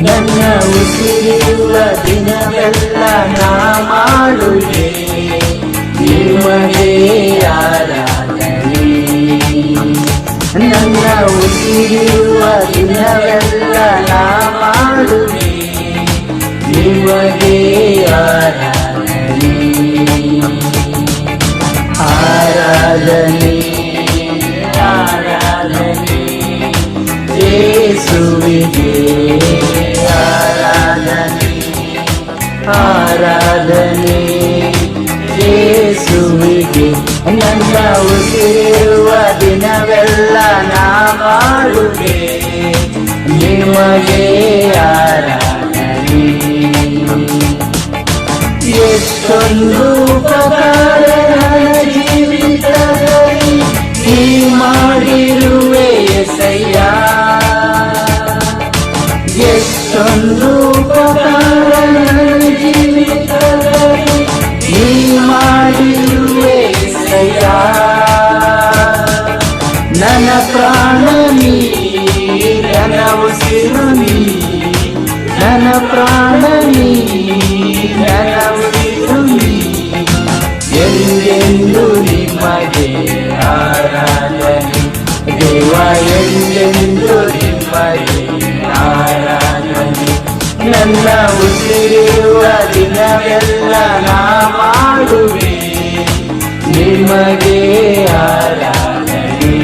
ನನ್ನ ಉಸಿರಿರುವ ದಿನವೆಲ್ಲ ನಾ ಮಾಡುವೆ ನಿಮಗೆ ಆರಾಧನೆ. ನನ್ನ ಉಸಿರಿರುವ ದಿನವೆಲ್ಲ ನಾ ಮಾಡುವೆ ನಿಮಗೆ ಆರಾಧನೆ. ಆರಾಧನೆ ಆರಾಧನೆ ಯೇಸುವಿಗೆ ಆರಾಧನೆ. ಆರಾಧನೆ ಯೇಸುವಿಗೆ. ನನ್ನ ಉಸಿರಿರುವ ದಿನವೆಲ್ಲ ನಾ ಮಾಡುವೆ ನಿಮಗೆ ಆರಾಧನೆ. ಎಷ್ಟೊಂದು ಉಪಕಾರ ಜೀವಿತದಲ್ಲಿ ನೀ ಮಾಡಿರುವೆ ಎಸಯ್ಯ. ಎಷ್ಟೊಂದು ಉಪಕಾರ ಜೀವಿತದಲ್ಲಿ ನೀ ಮಾಡಿರುವೆ ಎಸಯ್ಯ. ನನ್ನ ಪ್ರಾಣ ನೀ, ನನ್ನ ಉಸಿರು ನೀ, ನನ್ನ ಪ್ರಾಣ ನೀ, ನನ್ನ ಉಸಿರು ನೀ. ಎಂದೆಂದು ನಿಮಗೆ ಆರಾಧನೆ ದೇವ, ಎಂದೆಂದು ನಿಮಗೆ ಆರಾಧನೆ. ನನ್ನ ಉಸಿರಿರುವ ದಿನವೆಲ್ಲ ನಾ ಮಾಡುವೆ ನಿಮಗೆ ಆರಾಧನೆ.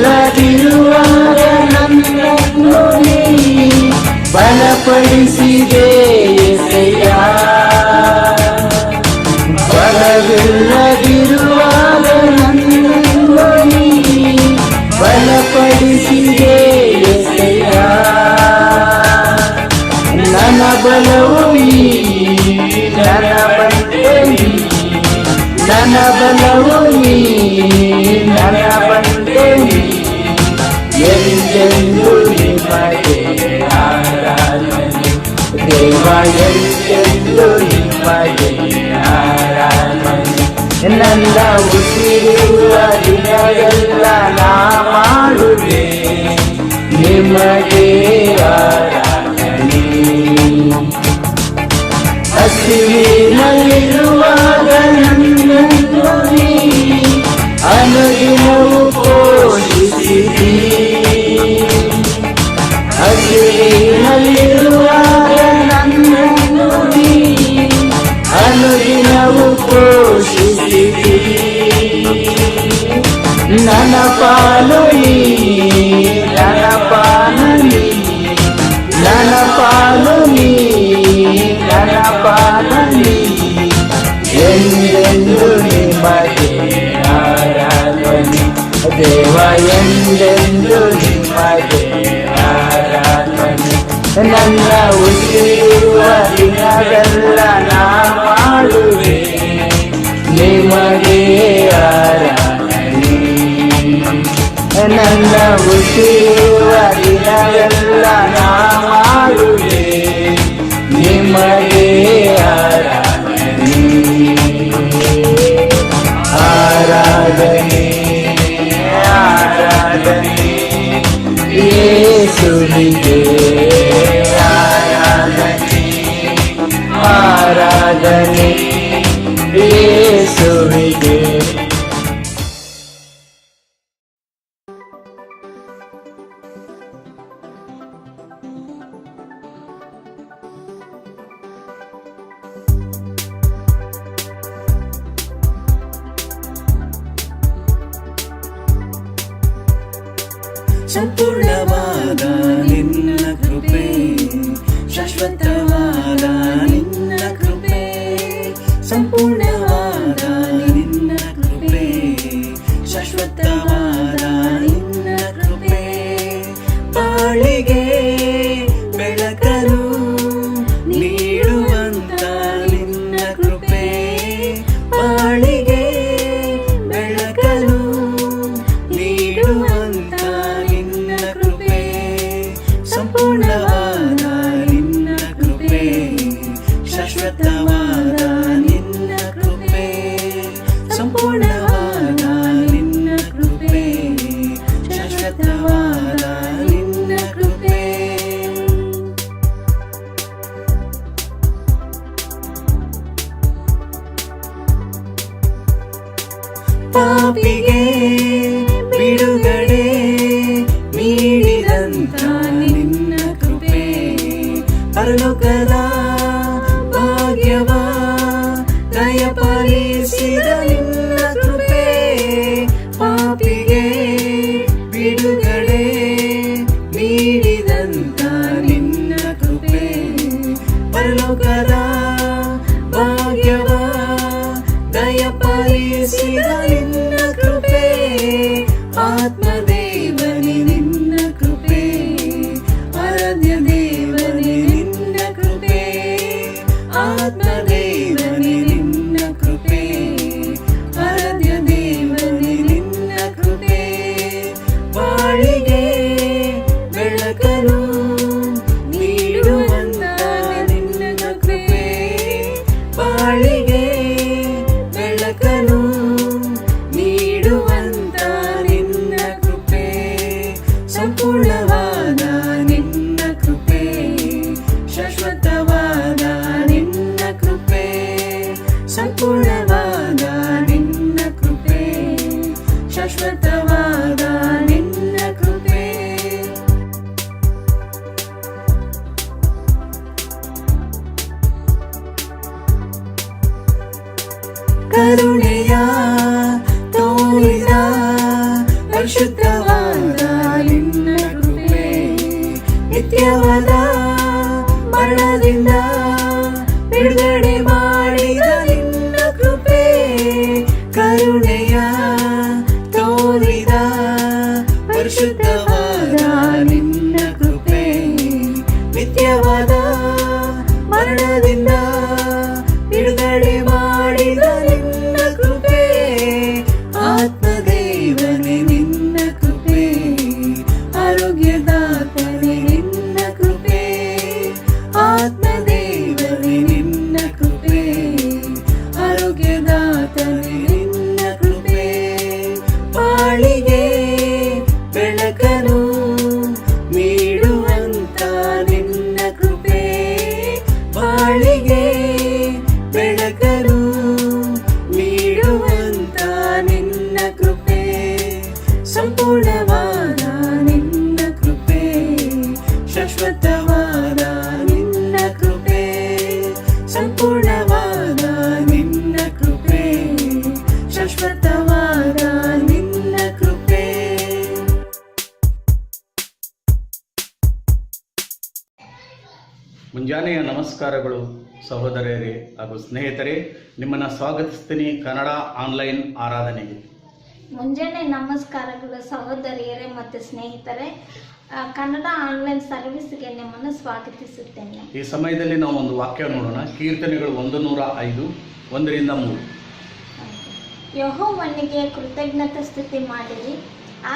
ಬಲವಿಲ್ಲದಿರುವಾಗ ನನ್ನನ್ನು ನೀ ಬಲಪಡಿಸಿದೆ ಎಸೆಯ. ಬಲವಿಲ್ಲದಿರುವಾಗ ನನ್ನನ್ನು ನೀ ಬಲಪಡಿಸಿದೆ ಎಸೆಯ. ನನ್ನ ಬಲವು ನೀ, ನನ್ನ ಬಂಡೆ ನೀ, ನನ್ನ ಬಲವು ನೀ, ನನ್ನ ಬಂಡೆ ನೀ. ಎಂದೆಂದು ನಿಮಗೆ ಆರಾಧನೆ ದೇವ, ಎಂದೆಂದು ನಿಮಗೆ ಆರಾಧನೆ. ನನ್ನ ಉಸಿರುವ ದಿನವೆಲ್ಲ ನಾ ಮಾಡುವೆ ನಿಮಗೆ ಆರಾಧನೆ. ಹಸಿವಿನಲ್ಲಿರುವಾಗ ನನ್ನನ್ನು ನೀ ಅನುದಿನವೂ ಪೋಷಿಸಿದಿ. ಹಸಿವಿನಲ್ಲಿರುವಾಗ ನನ್ನನ್ನು ನೀ ಅನುದಿನವೂ ಪೋಷಿಸಿದಿ. ನನ್ನ ಪಾಲು ನೀ, ನನ್ನ ಪಾಲು ನೀ, ನನ್ನ ಪಾಲು ನೀ, ನನ್ನ ಪಾಲು ನೀ. ಎಂದೆಂದು ನಿಮಗೆ ಆರಾಧನೆ ದೇವ, ಎಂದೆಂದು ನಿಮಗೆ ಆರಾಧನೆ. ನನ್ನ ಉಸಿರಿರುವ ದಿನವೆಲ್ಲ ನಾ ಮಾಡುವೆ ನಿಮಗೆ ಆರಾಧನೆ. ನನ್ನ ಉಸಿರಿರುವ ದಿನವೆಲ್ಲ ನಾ ಮಾಡುವೆ ನಿಮಗೆ ಆರಾಧನೆ. ಆರಾಧನೆ ಆರಾಧನೆ ಯೇಸುವಿಗೆ ಆರಾಧನೆ. ಆರಾಧನೆ ಯೇಸುವಿಗೆ. ಸಂಪೂರ್ಣವಾದ ನಿನ್ನ ಕೃಪೆ, ಶಾಶ್ವತವಾದ ನಿನ್ನ ಕೃಪೆ. ಸಂಪೂರ್ಣವಾದ ನಿನ್ನ ಕೃಪೆ, ಶಾಶ್ವತವಾದ ನಿನ್ನ ಕೃಪೆ. ಬಾಳಿಗೆ ಬೆಳಕನ್ನು ನೀಡುವಂತ ನಿನ್ನ ಕೃಪೆ. ಬಾಳಿಗೆ ಬೆಳಕನ್ನು ನೀಡುವಂತ ನಿನ್ನ ಕೃಪೆ. ಸಂಪೂರ್ಣವಾದ ನಿನ್ನ ಕೃಪೆ, ಶಾಶ್ವತವಾದ ಪಾಪಿಗೆ ಬಿಡುಗಡೆ ನೀಡಿದಂತ ನಿನ್ನ ಕೃಪೆ ಪರಲೋಕದ ಭಾಗ್ಯವ ದಯಪಾಲಿಸಿದ ನಿನ್ನ ಕೃಪೆ ಪಾಪಿಗೆ ಬಿಡುಗಡೆ ನೀಡಿದಂತ ನಿನ್ನ ಕೃಪೆ ಪರಲೋಕದ ಭಾಗ್ಯವ ದಯಪಾಲಿಸಿದ ನಿನ್ನ ಕೃಪೆ ಆತ್ಮದೇವನೇ ನಿನ್ನ ಕೃಪೆ ಆರಾಧ್ಯ ದೇವನೇ ನಿನ್ನ ಕೃಪೆ ಆತ್ಮದೇವನೇ ನಿನ್ನ ಕೃಪೆ ಆರಾಧ್ಯ ದೇವನೇ ನಿನ್ನ ಕೃಪೆ ಬಾಳಿಗೆ ಬೆಳಕನು ನೀಡುವಂತ ನಿನ್ನ ಕೃಪೆ ಬಾಳಿಗೆ ಬೆಳಕನು ನೀಡುವಂತ ನಿನ್ನ ಕೃಪೆ ಸಂಪೂರ್ಣವಾದ ನಿನ್ನ ಕೃಪೆ ಶಾಶ್ವತವಾದ ನಿನ್ನ ಕೃಪೆ ಸಂಪೂರ್ಣವಾದ ನಿನ್ನ ಕೃಪೆ ಶಾಶ್ವತವಾದ ನಿನ್ನ ಕೃಪೆ ಕರುಣೆಯ ತೋರಿದ ಪರಿಶುದ್ಧವಾದ ನಿನ್ನ ಕೃಪೆ ನಿತ್ಯವಾದ ಮರಣದಿಂದ ಬಿಡುಗಡೆ ಮಾಡಿದ ನಿನ್ನ ಕೃಪೆ ಕರುಣೆಯ ತೋರಿದ ಪರಿಶುದ್ಧವಾದ ನಿನ್ನ ಕೃಪೆ ನಿತ್ಯವಾದ ಮರಣದಿಂದ ಬಿಡುಗಡೆ ಮಾಡಿದ ನಿನ್ನ ಕೃಪೆ ಆತ್ಮದೇವನೇ ನಿನ್ನ ಕೃಪೆ ಆರೋಗ್ಯದಾತನೇ ನಿನ್ನ ಕೃಪೆ ಆತ್ಮದೇವನೇ ನಿನ್ನ ಕೃಪೆ ಆರೋಗ್ಯದಾತನೇ ನಿನ್ನ ಕೃಪೆ ಬಾಳಿಗೆ ಬೆಳಕನು ನೀಡುವಂತ ನಿನ್ನ ಕೃಪೆ ಬಾಳಿಗೆ ಬೆಳಕನು ನೀಡುವಂತ ನಿನ್ನ ಕೃಪೆ ಸಂಪೂರ್ಣವಾದ ನಿನ್ನ ಕೃಪೆ ಶಾಶ್ವತವಾದ ನಿನ್ನ ಕೃಪೆ ಸಂಪೂರ್ಣವಾದ ನಿನ್ನ ಕೃಪೆ ಶಾಶ್ವತವಾದ ನಿನ್ನ ಕೃಪೆ ಮುಂಜಾನೆಯ ನಮಸ್ಕಾರಗಳು ಸಹೋದರರೇ ಹಾಗೂ ಸ್ನೇಹಿತರೆ, ನಿಮ್ಮನ್ನು ಸ್ವಾಗತಿಸ್ತೀನಿ ಕನ್ನಡ ಆನ್ಲೈನ್ ಆರಾಧನೆಗೆ. ಮುಂಜಾನೆ ನಮಸ್ಕಾರಗಳು ಸಹೋದರಿಯರೇ ಮತ್ತು ಸ್ನೇಹಿತರೆ, ಕನ್ನಡ ಆನ್ಲೈನ್ ಸರ್ವಿಸ್ಗೆ ನಿಮ್ಮನ್ನು ಸ್ವಾಗತಿಸುತ್ತೇನೆ. ಈ ಸಮಯದಲ್ಲಿ ನಾವು ಒಂದು ವಾಕ್ಯ ನೋಡೋಣ. ಕೀರ್ತನೆಗಳು 105 1-3. ಯೆಹೋವನಿಗೆ ಕೃತಜ್ಞತಾ ಸ್ತುತಿ ಮಾಡಿರಿ,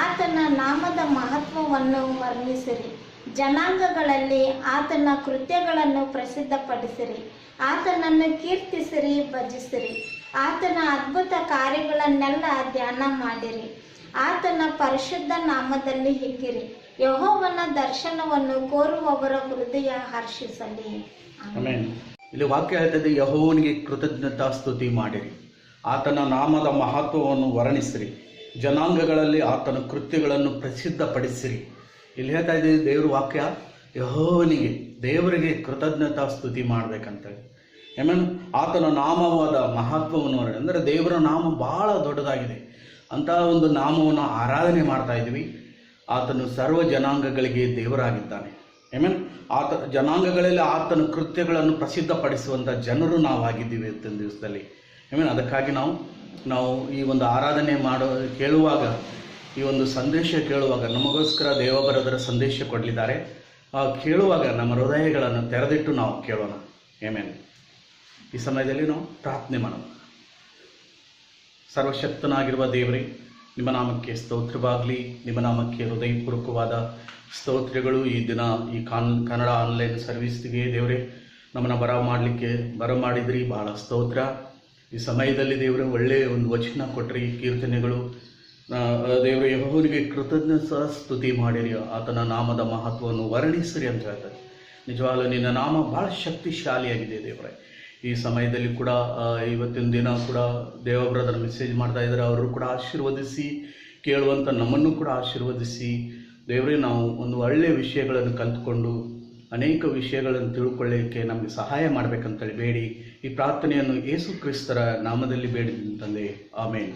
ಆತನ ನಾಮದ ಮಹತ್ವವನ್ನು ವರ್ಣಿಸಿರಿ, ಜನಾಂಗಗಳಲ್ಲಿ ಆತನ ಕೃತ್ಯಗಳನ್ನು ಪ್ರಸಿದ್ಧಪಡಿಸಿರಿ, ಆತನನ್ನು ಕೀರ್ತಿಸಿರಿ, ಭಜಿಸಿರಿ, ಆತನ ಅದ್ಭುತ ಕಾರ್ಯಗಳನ್ನೆಲ್ಲ ಧ್ಯಾನ ಮಾಡಿರಿ, ಆತನ ಪರಿಶುದ್ಧ ನಾಮದಲ್ಲಿ ಹಿಗ್ಗಿರಿ, ಯೆಹೋವನ ದರ್ಶನವನ್ನು ಕೋರುವವರ ಹೃದಯ ಹರ್ಷಿಸಲಿ. ಆಮೆನ್. ಇಲ್ಲಿ ವಾಕ್ಯ ಹೇಳ್ತದೆ, ಯೆಹೋವನಿಗೆ ಕೃತಜ್ಞತಾ ಸ್ತುತಿ ಮಾಡಿರಿ, ಆತನ ನಾಮದ ಮಹತ್ವವನ್ನು ವರ್ಣಿಸಿರಿ, ಜನಾಂಗಗಳಲ್ಲಿ ಆತನ ಕೃತ್ಯಗಳನ್ನು ಪ್ರಸಿದ್ಧಪಡಿಸಿರಿ. ಇಲ್ಲಿ ಹೇಳ್ತಾ ಇದ್ದೀವಿ ದೇವ್ರ ವಾಕ್ಯ, ಯೆಹೋವನಿಗೆ ದೇವರಿಗೆ ಕೃತಜ್ಞತಾ ಸ್ತುತಿ ಮಾಡ್ಬೇಕಂತೇಳಿ. ಆಮೇಲೆ ಆತನ ನಾಮವಾದ ಮಹತ್ವವನ್ನು ಅಂದರೆ ದೇವರ ನಾಮ ಬಹಳ ದೊಡ್ಡದಾಗಿದೆ. ಅಂತಹ ಒಂದು ನಾಮವನ್ನು ಆರಾಧನೆ ಮಾಡ್ತಾ ಇದ್ದೀವಿ. ಆತನು ಸರ್ವ ಜನಾಂಗಗಳಿಗೆ ದೇವರಾಗಿದ್ದಾನೆ. ಆಮೇಲೆ ಜನಾಂಗಗಳಲ್ಲಿ ಆತನ ಕೃತ್ಯಗಳನ್ನು ಪ್ರಸಿದ್ಧಪಡಿಸುವಂಥ ಜನರು ನಾವಾಗಿದ್ದೀವಿ ಇವತ್ತಿನ ದಿವಸದಲ್ಲಿ. ಆಮೇಲೆ ಅದಕ್ಕಾಗಿ ನಾವು ಈ ಒಂದು ಆರಾಧನೆ ಕೇಳುವಾಗ, ಈ ಒಂದು ಸಂದೇಶ ಕೇಳುವಾಗ, ನಮಗೋಸ್ಕರ ದೇವಬರದರ ಸಂದೇಶ ಕೊಡಲಿದ್ದಾರೆ. ಕೇಳುವಾಗ ನಮ್ಮ ಹೃದಯಗಳನ್ನು ತೆರೆದಿಟ್ಟು ನಾವು ಕೇಳೋಣ. ಆಮೆನ್. ಈ ಸಮಯದಲ್ಲಿ ನಾವು ಪ್ರಾರ್ಥನೆ ಮಾಡೋಣ. ಸರ್ವಶಕ್ತನಾಗಿರುವ ದೇವರೇ, ನಿಮ್ಮ ನಾಮಕ್ಕೆ ಸ್ತೋತ್ರವಾಗಲಿ. ನಿಮ್ಮ ನಾಮಕ್ಕೆ ಹೃದಯಪೂರ್ವಕವಾದ ಸ್ತೋತ್ರಗಳು. ಈ ದಿನ ಈ ಕನ್ನಡ ಆನ್ಲೈನ್ ಸರ್ವಿಸ್ಗೆ ದೇವರೇ ನಮ್ಮನ್ನು ಬರಮಾಡಿದ್ರಿ, ಬಹಳ ಸ್ತೋತ್ರ. ಈ ಸಮಯದಲ್ಲಿ ದೇವರೇ ಒಳ್ಳೆಯ ಒಂದು ವಚನ ಕೊಟ್ರಿ, ಕೀರ್ತನೆಗಳು. ದೇವರೇ, ಯೆಹೋವನಿಗೆ ಕೃತಜ್ಞತಾ ಸ್ತುತಿ ಮಾಡಿರಿ, ಆತನ ನಾಮದ ಮಹತ್ವವನ್ನು ವರ್ಣಿಸಿರಿ ಅಂತ ಹೇಳ್ತಾರೆ. ನಿಜವಾಗಲೂ ನಿನ್ನ ನಾಮ ಭಾಳ ಶಕ್ತಿಶಾಲಿಯಾಗಿದೆ ದೇವರೇ. ಈ ಸಮಯದಲ್ಲಿ ಕೂಡ ಇವತ್ತಿನ ದಿನ ಕೂಡ ದೇವ ಬ್ರದರ್ ಮೆಸೇಜ್ ಮಾಡ್ತಾ ಇದ್ದಾರೆ. ಅವರು ಕೂಡ ಆಶೀರ್ವದಿಸಿ, ಕೇಳುವಂಥ ನಮ್ಮನ್ನು ಕೂಡ ಆಶೀರ್ವದಿಸಿ. ದೇವರೇ, ನಾವು ಒಂದು ಒಳ್ಳೆಯ ವಿಷಯಗಳನ್ನು ಕಲಿತ್ಕೊಂಡು ಅನೇಕ ವಿಷಯಗಳನ್ನು ತಿಳ್ಕೊಳ್ಳಿಕ್ಕೆ ನಮಗೆ ಸಹಾಯ ಮಾಡಬೇಕಂತೇಳಿ ಬೇಡಿ ಈ ಪ್ರಾರ್ಥನೆಯನ್ನು ಯೇಸು ಕ್ರಿಸ್ತರ ನಾಮದಲ್ಲಿ ಬೇಡಿದ್ದೀನಿ ತಂದೆ, ಆಮೇನ್.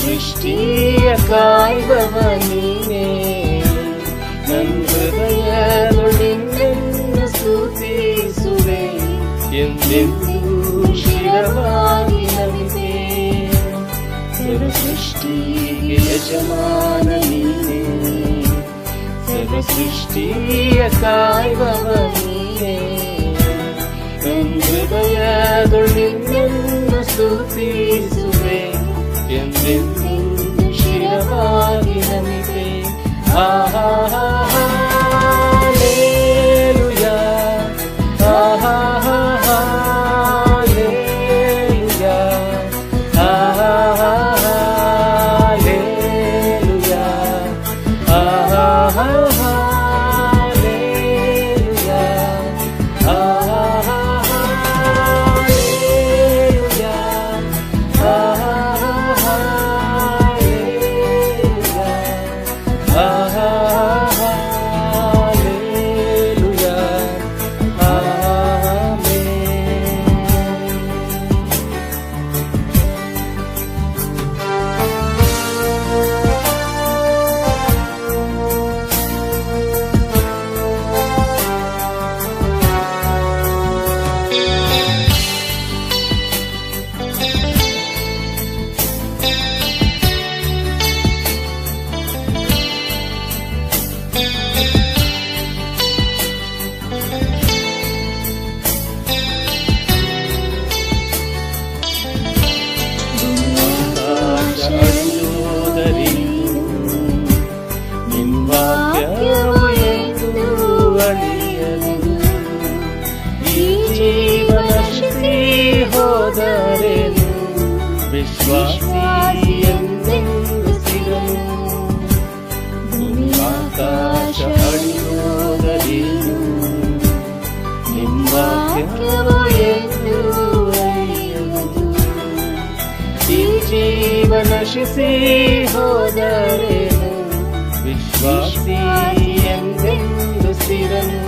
ಸೃಷ್ಟಿಯ ಕಾಯ್ದವ ನೀನೇ, ನನ್ನ ಹೃದಯದೊಳಿನ್ನೆನ್ನು ಸ್ತುತಿಸುವೆ, ಎಂದೆಂದೂ ಶಿರವಾಗಿ ನಮಿತೆ. ಸರ್ವಸೃಷ್ಟಿಗೆ ಯಜಮಾನ ನೀನೇ, ಸರ್ವಸೃಷ್ಟಿಯ ಕಾಯ್ದವ ನೀನೇ, ನನ್ನ ಹೃದಯದೊಳಿನ್ನೆನ್ನು ಸ್ತುತಿಸುವೆ, ಎಂದೆಂದೂ ಶಿರವಾಗಿ ನಮಿತೆ. ಹಾಲೆಲೂಯಾ, ಹಾಲೆಲೂಯಾ, ಹಾಲೆಲೂಯಾ, ಹೋದರೇನು ವಿಶ್ವಾಸಿ ಎಂದೆಂದು ಸ್ಥಿರನು. ಆಕಾಶ ಅಳಿಯೋದರೇನು ನಿಮ್ಮ ವಾಕ್ಯವು ಎಂದು ಅರಿಯುವುದು. ಈ ಜೀವ ನಶಿಸಿ ಹೋದರೇನು ವಿಶ್ವಾಸಿ ಎಂದೆಂದು ಸ್ಥಿರನು.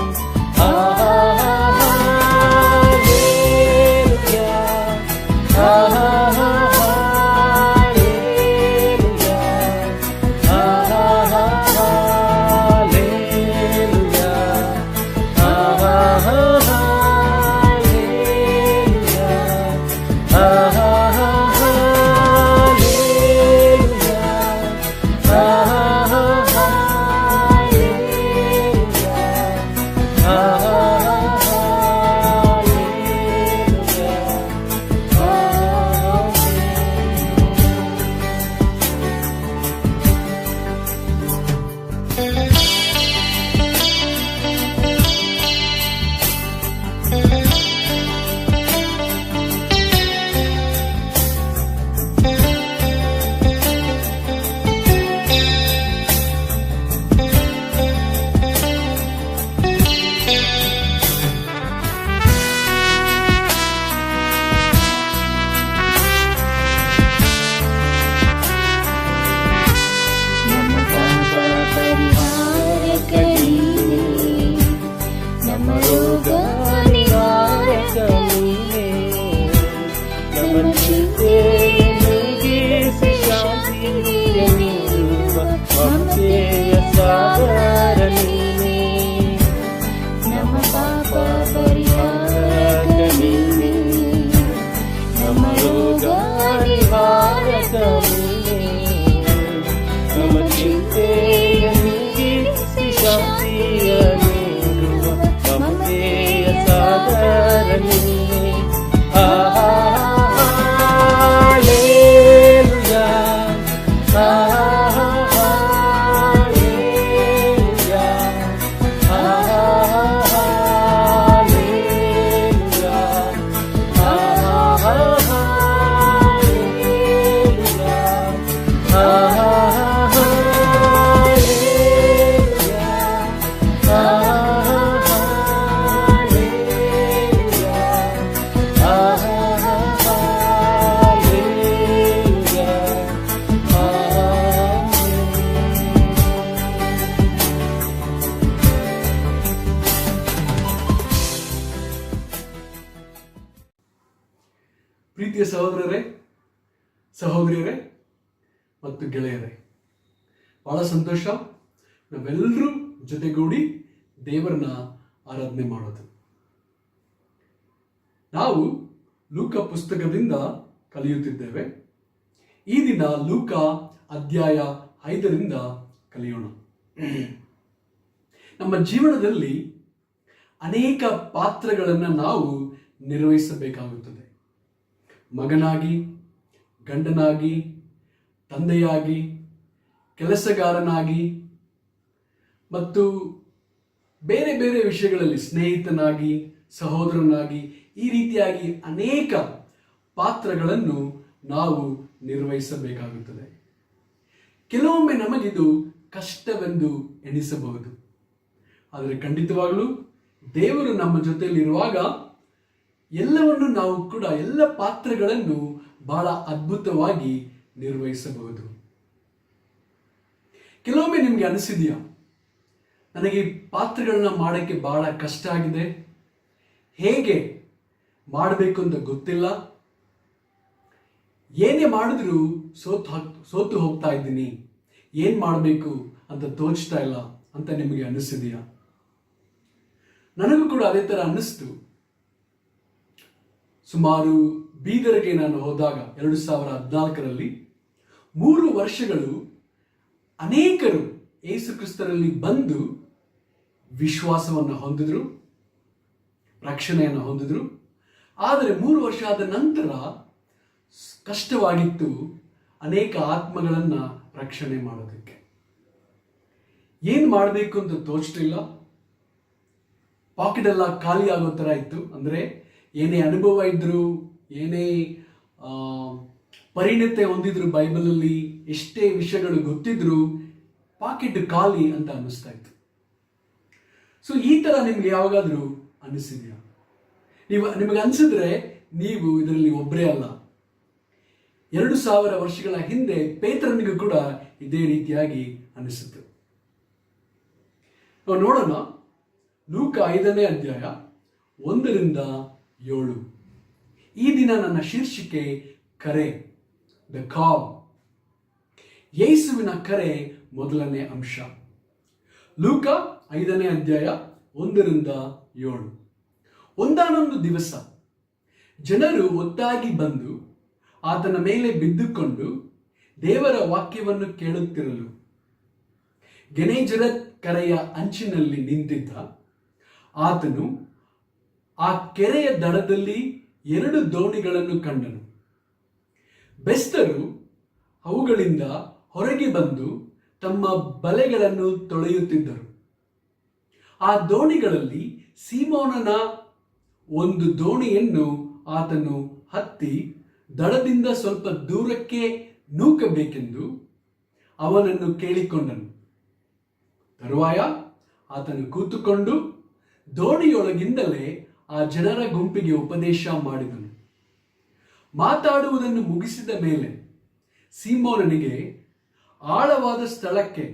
ನಮ್ಮ ಚಿಂತೆಯ ನೀಗಿಸಿ ಶಾಂತಿಯ ನೀಡುವ ಮಮತೆಯ ಸಾಗರ ನೀನೇ, ನಮ್ಮ ಪಾಪ ಪರಿಹಾರಕ ನೀನೇ, ನಮ್ಮ ರೋಗ ನಿವಾರಕ ನೀನೇ, ನಮ್ಮ ಚಿಂತೆಯ ನೀಗಿಸಿ ಶಾಂತಿಯ ನೀಡುವ ಮಮತೆಯ ಸಾಗರ ನೀನೇ. Hallelujah, hallelujah, ಪ್ರೀತಿಯ ಸಹೋದರರೇ, ಸಹೋದರಿಯರೇ ಮತ್ತು ಗೆಳೆಯರೇ, ಬಹಳ ಸಂತೋಷ ನಾವೆಲ್ಲರೂ ಜೊತೆಗೂಡಿ ದೇವರನ್ನ ಆರಾಧನೆ ಮಾಡೋದು. ನಾವು ಲೂಕ ಪುಸ್ತಕದಿಂದ ಕಲಿಯುತ್ತಿದ್ದೇವೆ. ಈ ದಿನ ಲೂಕ ಅಧ್ಯಾಯ 5 ಕಲಿಯೋಣ. ನಮ್ಮ ಜೀವನದಲ್ಲಿ ಅನೇಕ ಪಾತ್ರಗಳನ್ನು ನಾವು ನಿರ್ವಹಿಸಬೇಕಾಗುತ್ತದೆ. ಮಗನಾಗಿ, ಗಂಡನಾಗಿ, ತಂದೆಯಾಗಿ, ಕೆಲಸಗಾರನಾಗಿ ಮತ್ತು ಬೇರೆ ಬೇರೆ ವಿಷಯಗಳಲ್ಲಿ ಸ್ನೇಹಿತನಾಗಿ, ಸಹೋದರನಾಗಿ, ಈ ರೀತಿಯಾಗಿ ಅನೇಕ ಪಾತ್ರಗಳನ್ನು ನಾವು ನಿರ್ವಹಿಸಬೇಕಾಗುತ್ತದೆ. ಕೆಲವೊಮ್ಮೆ ನಮಗಿದು ಕಷ್ಟವೆಂದು ಎನಿಸಬಹುದು. ಆದರೆ ಖಂಡಿತವಾಗಲೂ ದೇವರು ನಮ್ಮ ಜೊತೆಯಲ್ಲಿರುವಾಗ ಎಲ್ಲವನ್ನು ನಾವು ಕೂಡ ಎಲ್ಲ ಪಾತ್ರಗಳನ್ನು ಬಹಳ ಅದ್ಭುತವಾಗಿ ನಿರ್ವಹಿಸಬಹುದು. ಕೆಲವೊಮ್ಮೆ ನಿಮಗೆ ಅನಿಸಿದೆಯಾ, ನನಗೆ ಈ ಪಾತ್ರಗಳನ್ನ ಮಾಡೋಕ್ಕೆ ಬಹಳ ಕಷ್ಟ ಆಗಿದೆ, ಹೇಗೆ ಮಾಡಬೇಕು ಅಂತ ಗೊತ್ತಿಲ್ಲ, ಏನೇ ಮಾಡಿದ್ರೂ ಸೋತು ಹೋಗ್ತಾ ಇದ್ದೀನಿ, ಏನು ಮಾಡಬೇಕು ಅಂತ ತೋಚ್ತಾ ಇಲ್ಲ ಅಂತ ನಿಮಗೆ ಅನಿಸಿದೆಯಾ? ನನಗೂ ಕೂಡ ಅದೇ ಥರ ಅನ್ನಿಸ್ತು. ಸುಮಾರು ಬೀದರ್ಗೆ ನಾನು ಹೋದಾಗ 2014ರಲ್ಲಿ 3 ವರ್ಷಗಳು ಅನೇಕರು ಯೇಸು ಕ್ರಿಸ್ತರಲ್ಲಿ ಬಂದು ವಿಶ್ವಾಸವನ್ನು ಹೊಂದಿದ್ರು, ರಕ್ಷಣೆಯನ್ನು ಹೊಂದಿದ್ರು. ಆದರೆ 3 ವರ್ಷ ಆದ ನಂತರ ಕಷ್ಟವಾಗಿತ್ತು ಅನೇಕ ಆತ್ಮಗಳನ್ನು ರಕ್ಷಣೆ ಮಾಡೋದಕ್ಕೆ. ಏನು ಮಾಡಬೇಕು ಅಂತ ತೋಚ್ತಿಲ್ಲ. ಪಾಕೆಟ್ ಎಲ್ಲ ಖಾಲಿ ಆಗೋ ಥರ ಇತ್ತು. ಅಂದರೆ ಏನೇ ಅನುಭವ ಇದ್ರು, ಏನೇ ಪರಿಣತೆ ಹೊಂದಿದ್ರು, ಬೈಬಲಲ್ಲಿ ಎಷ್ಟೇ ವಿಷಯಗಳು ಗೊತ್ತಿದ್ರು, ಪಾಕೆಟ್ ಖಾಲಿ ಅಂತ ಅನ್ನಿಸ್ತಾ ಇತ್ತು. ಸೊ ಈ ಥರ ನಿಮ್ಗೆ ಯಾವಾಗಾದರೂ ಅನಿಸಿದೆಯಾ? ನಿಮಗೆ ಅನಿಸಿದ್ರೆ ನೀವು ಇದರಲ್ಲಿ ಒಬ್ಬರೇ ಅಲ್ಲ. 2000 ವರ್ಷಗಳ ಹಿಂದೆ ಪೇತ್ರನಿಗೂ ಕೂಡ ಇದೇ ರೀತಿಯಾಗಿ ಅನಿಸಿತು. ನಾವು ನೋಡೋಣ. ಲೂಕ 5ನೇ ಅಧ್ಯಾಯ 1-7. ಈ ದಿನ ನನ್ನ ಶೀರ್ಷಿಕೆ ಕರೆ, ದ ಕಾಲ್. ಯೇಸುವಿನ ಕರೆ ಮೊದಲನೇ ಅಂಶ. ಲೂಕ 5ನೇ ಅಧ್ಯಾಯ 1-7. ಒಂದಾನೊಂದು ದಿವಸ ಜನರು ಒಟ್ಟಾಗಿ ಬಂದು ಆತನ ಮೇಲೆ ಬಿದ್ದುಕೊಂಡು ದೇವರ ವಾಕ್ಯವನ್ನು ಕೇಳುತ್ತಿರಲು ಗೆನೇಜರತ್ ಕೆರೆಯ ಅಂಚಿನಲ್ಲಿ ನಿಂತಿದ್ದ ಆತನು ಆ ಕೆರೆಯ ದಡದಲ್ಲಿ 2 ದೋಣಿಗಳನ್ನು ಕಂಡನು. ಬೆಸ್ತರು ಅವುಗಳಿಂದ ಹೊರಗೆ ಬಂದು ತಮ್ಮ ಬಲೆಗಳನ್ನು ತೊಳೆಯುತ್ತಿದ್ದರು. ಆ ದೋಣಿಗಳಲ್ಲಿ ಸೀಮೋನನ ಒಂದು ದೋಣಿಯನ್ನು ಆತನು ಹತ್ತಿ ದಡದಿಂದ ಸ್ವಲ್ಪ ದೂರಕ್ಕೆ ನೂಕಬೇಕೆಂದು ಅವನನ್ನು ಕೇಳಿಕೊಂಡನು. ತರುವಾಯ ಆತನು ಕೂತುಕೊಂಡು ದೋಣಿಯೊಳಗಿಂದಲೇ ಆ ಜನರ ಗುಂಪಿಗೆ ಉಪದೇಶ ಮಾಡಿದನು. ಮಾತಾಡುವುದನ್ನು ಮುಗಿಸಿದ ಮೇಲೆ ಸೀಮೋನನಿಗೆ ಆಳವಾದ ಸ್ಥಳಕ್ಕೆ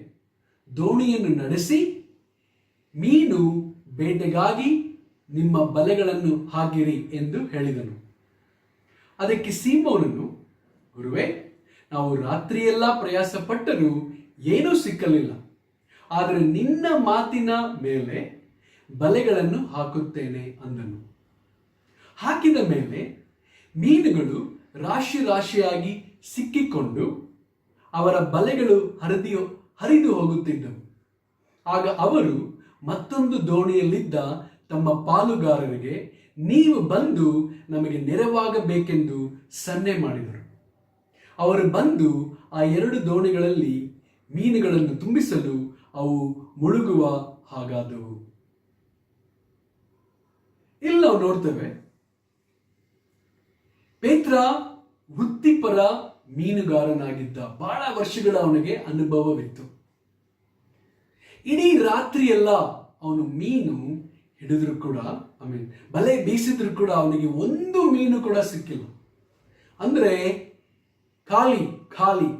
ದೋಣಿಯನ್ನು ನಡೆಸಿ ಮೀನು ಬೇಟೆಗಾಗಿ ನಿಮ್ಮ ಬಲೆಗಳನ್ನು ಹಾಕಿರಿ ಎಂದು ಹೇಳಿದನು. ಅದಕ್ಕೆ ಸೀಮೋನನು, ಗುರುವೇ, ನಾವು ರಾತ್ರಿಯೆಲ್ಲ ಪ್ರಯಾಸ ಪಟ್ಟರೂ ಏನೂ ಸಿಕ್ಕಲಿಲ್ಲ, ಆದರೆ ನಿನ್ನ ಮಾತಿನ ಮೇಲೆ ಬಲೆಗಳನ್ನು ಹಾಕುತ್ತೇನೆ ಅಂದನು. ಹಾಕಿದ ಮೇಲೆ ಮೀನುಗಳು ರಾಶಿ ರಾಶಿಯಾಗಿ ಸಿಕ್ಕಿಕೊಂಡು ಅವರ ಬಲೆಗಳು ಹರಿದು ಹೋಗುತ್ತಿದ್ದವು. ಆಗ ಅವರು ಮತ್ತೊಂದು ದೋಣಿಯಲ್ಲಿದ್ದ ತಮ್ಮ ಪಾಲುಗಾರರಿಗೆ, ನೀವು ಬಂದು ನಮಗೆ ನೆರವಾಗಬೇಕೆಂದು ಸನ್ನೆ ಮಾಡಿದರು. ಅವರು ಬಂದು ಆ 2 ದೋಣಿಗಳಲ್ಲಿ ಮೀನುಗಳನ್ನು ತುಂಬಿಸಲು ಅವು ಮುಳುಗುವ ಹಾಗಾದವು. ಇಲ್ಲಿ ನಾವು ನೋಡ್ತೇವೆ, ಪೇತ್ರ ವೃತ್ತಿಪರ ಮೀನುಗಾರನಾಗಿದ್ದ. ಬಹಳ ವರ್ಷಗಳ ಅವನಿಗೆ ಅನುಭವವಿತ್ತು. ಇಡೀ ರಾತ್ರಿ ಎಲ್ಲ ಅವನು ಮೀನು ಹಿಡಿದ್ರು ಕೂಡ, ಬಲೆ ಬೀಸಿದ್ರು ಕೂಡ ಅವನಿಗೆ ಒಂದು ಮೀನು ಕೂಡ ಸಿಕ್ಕಿಲ್ಲ. ಅಂದ್ರೆ ಖಾಲಿ,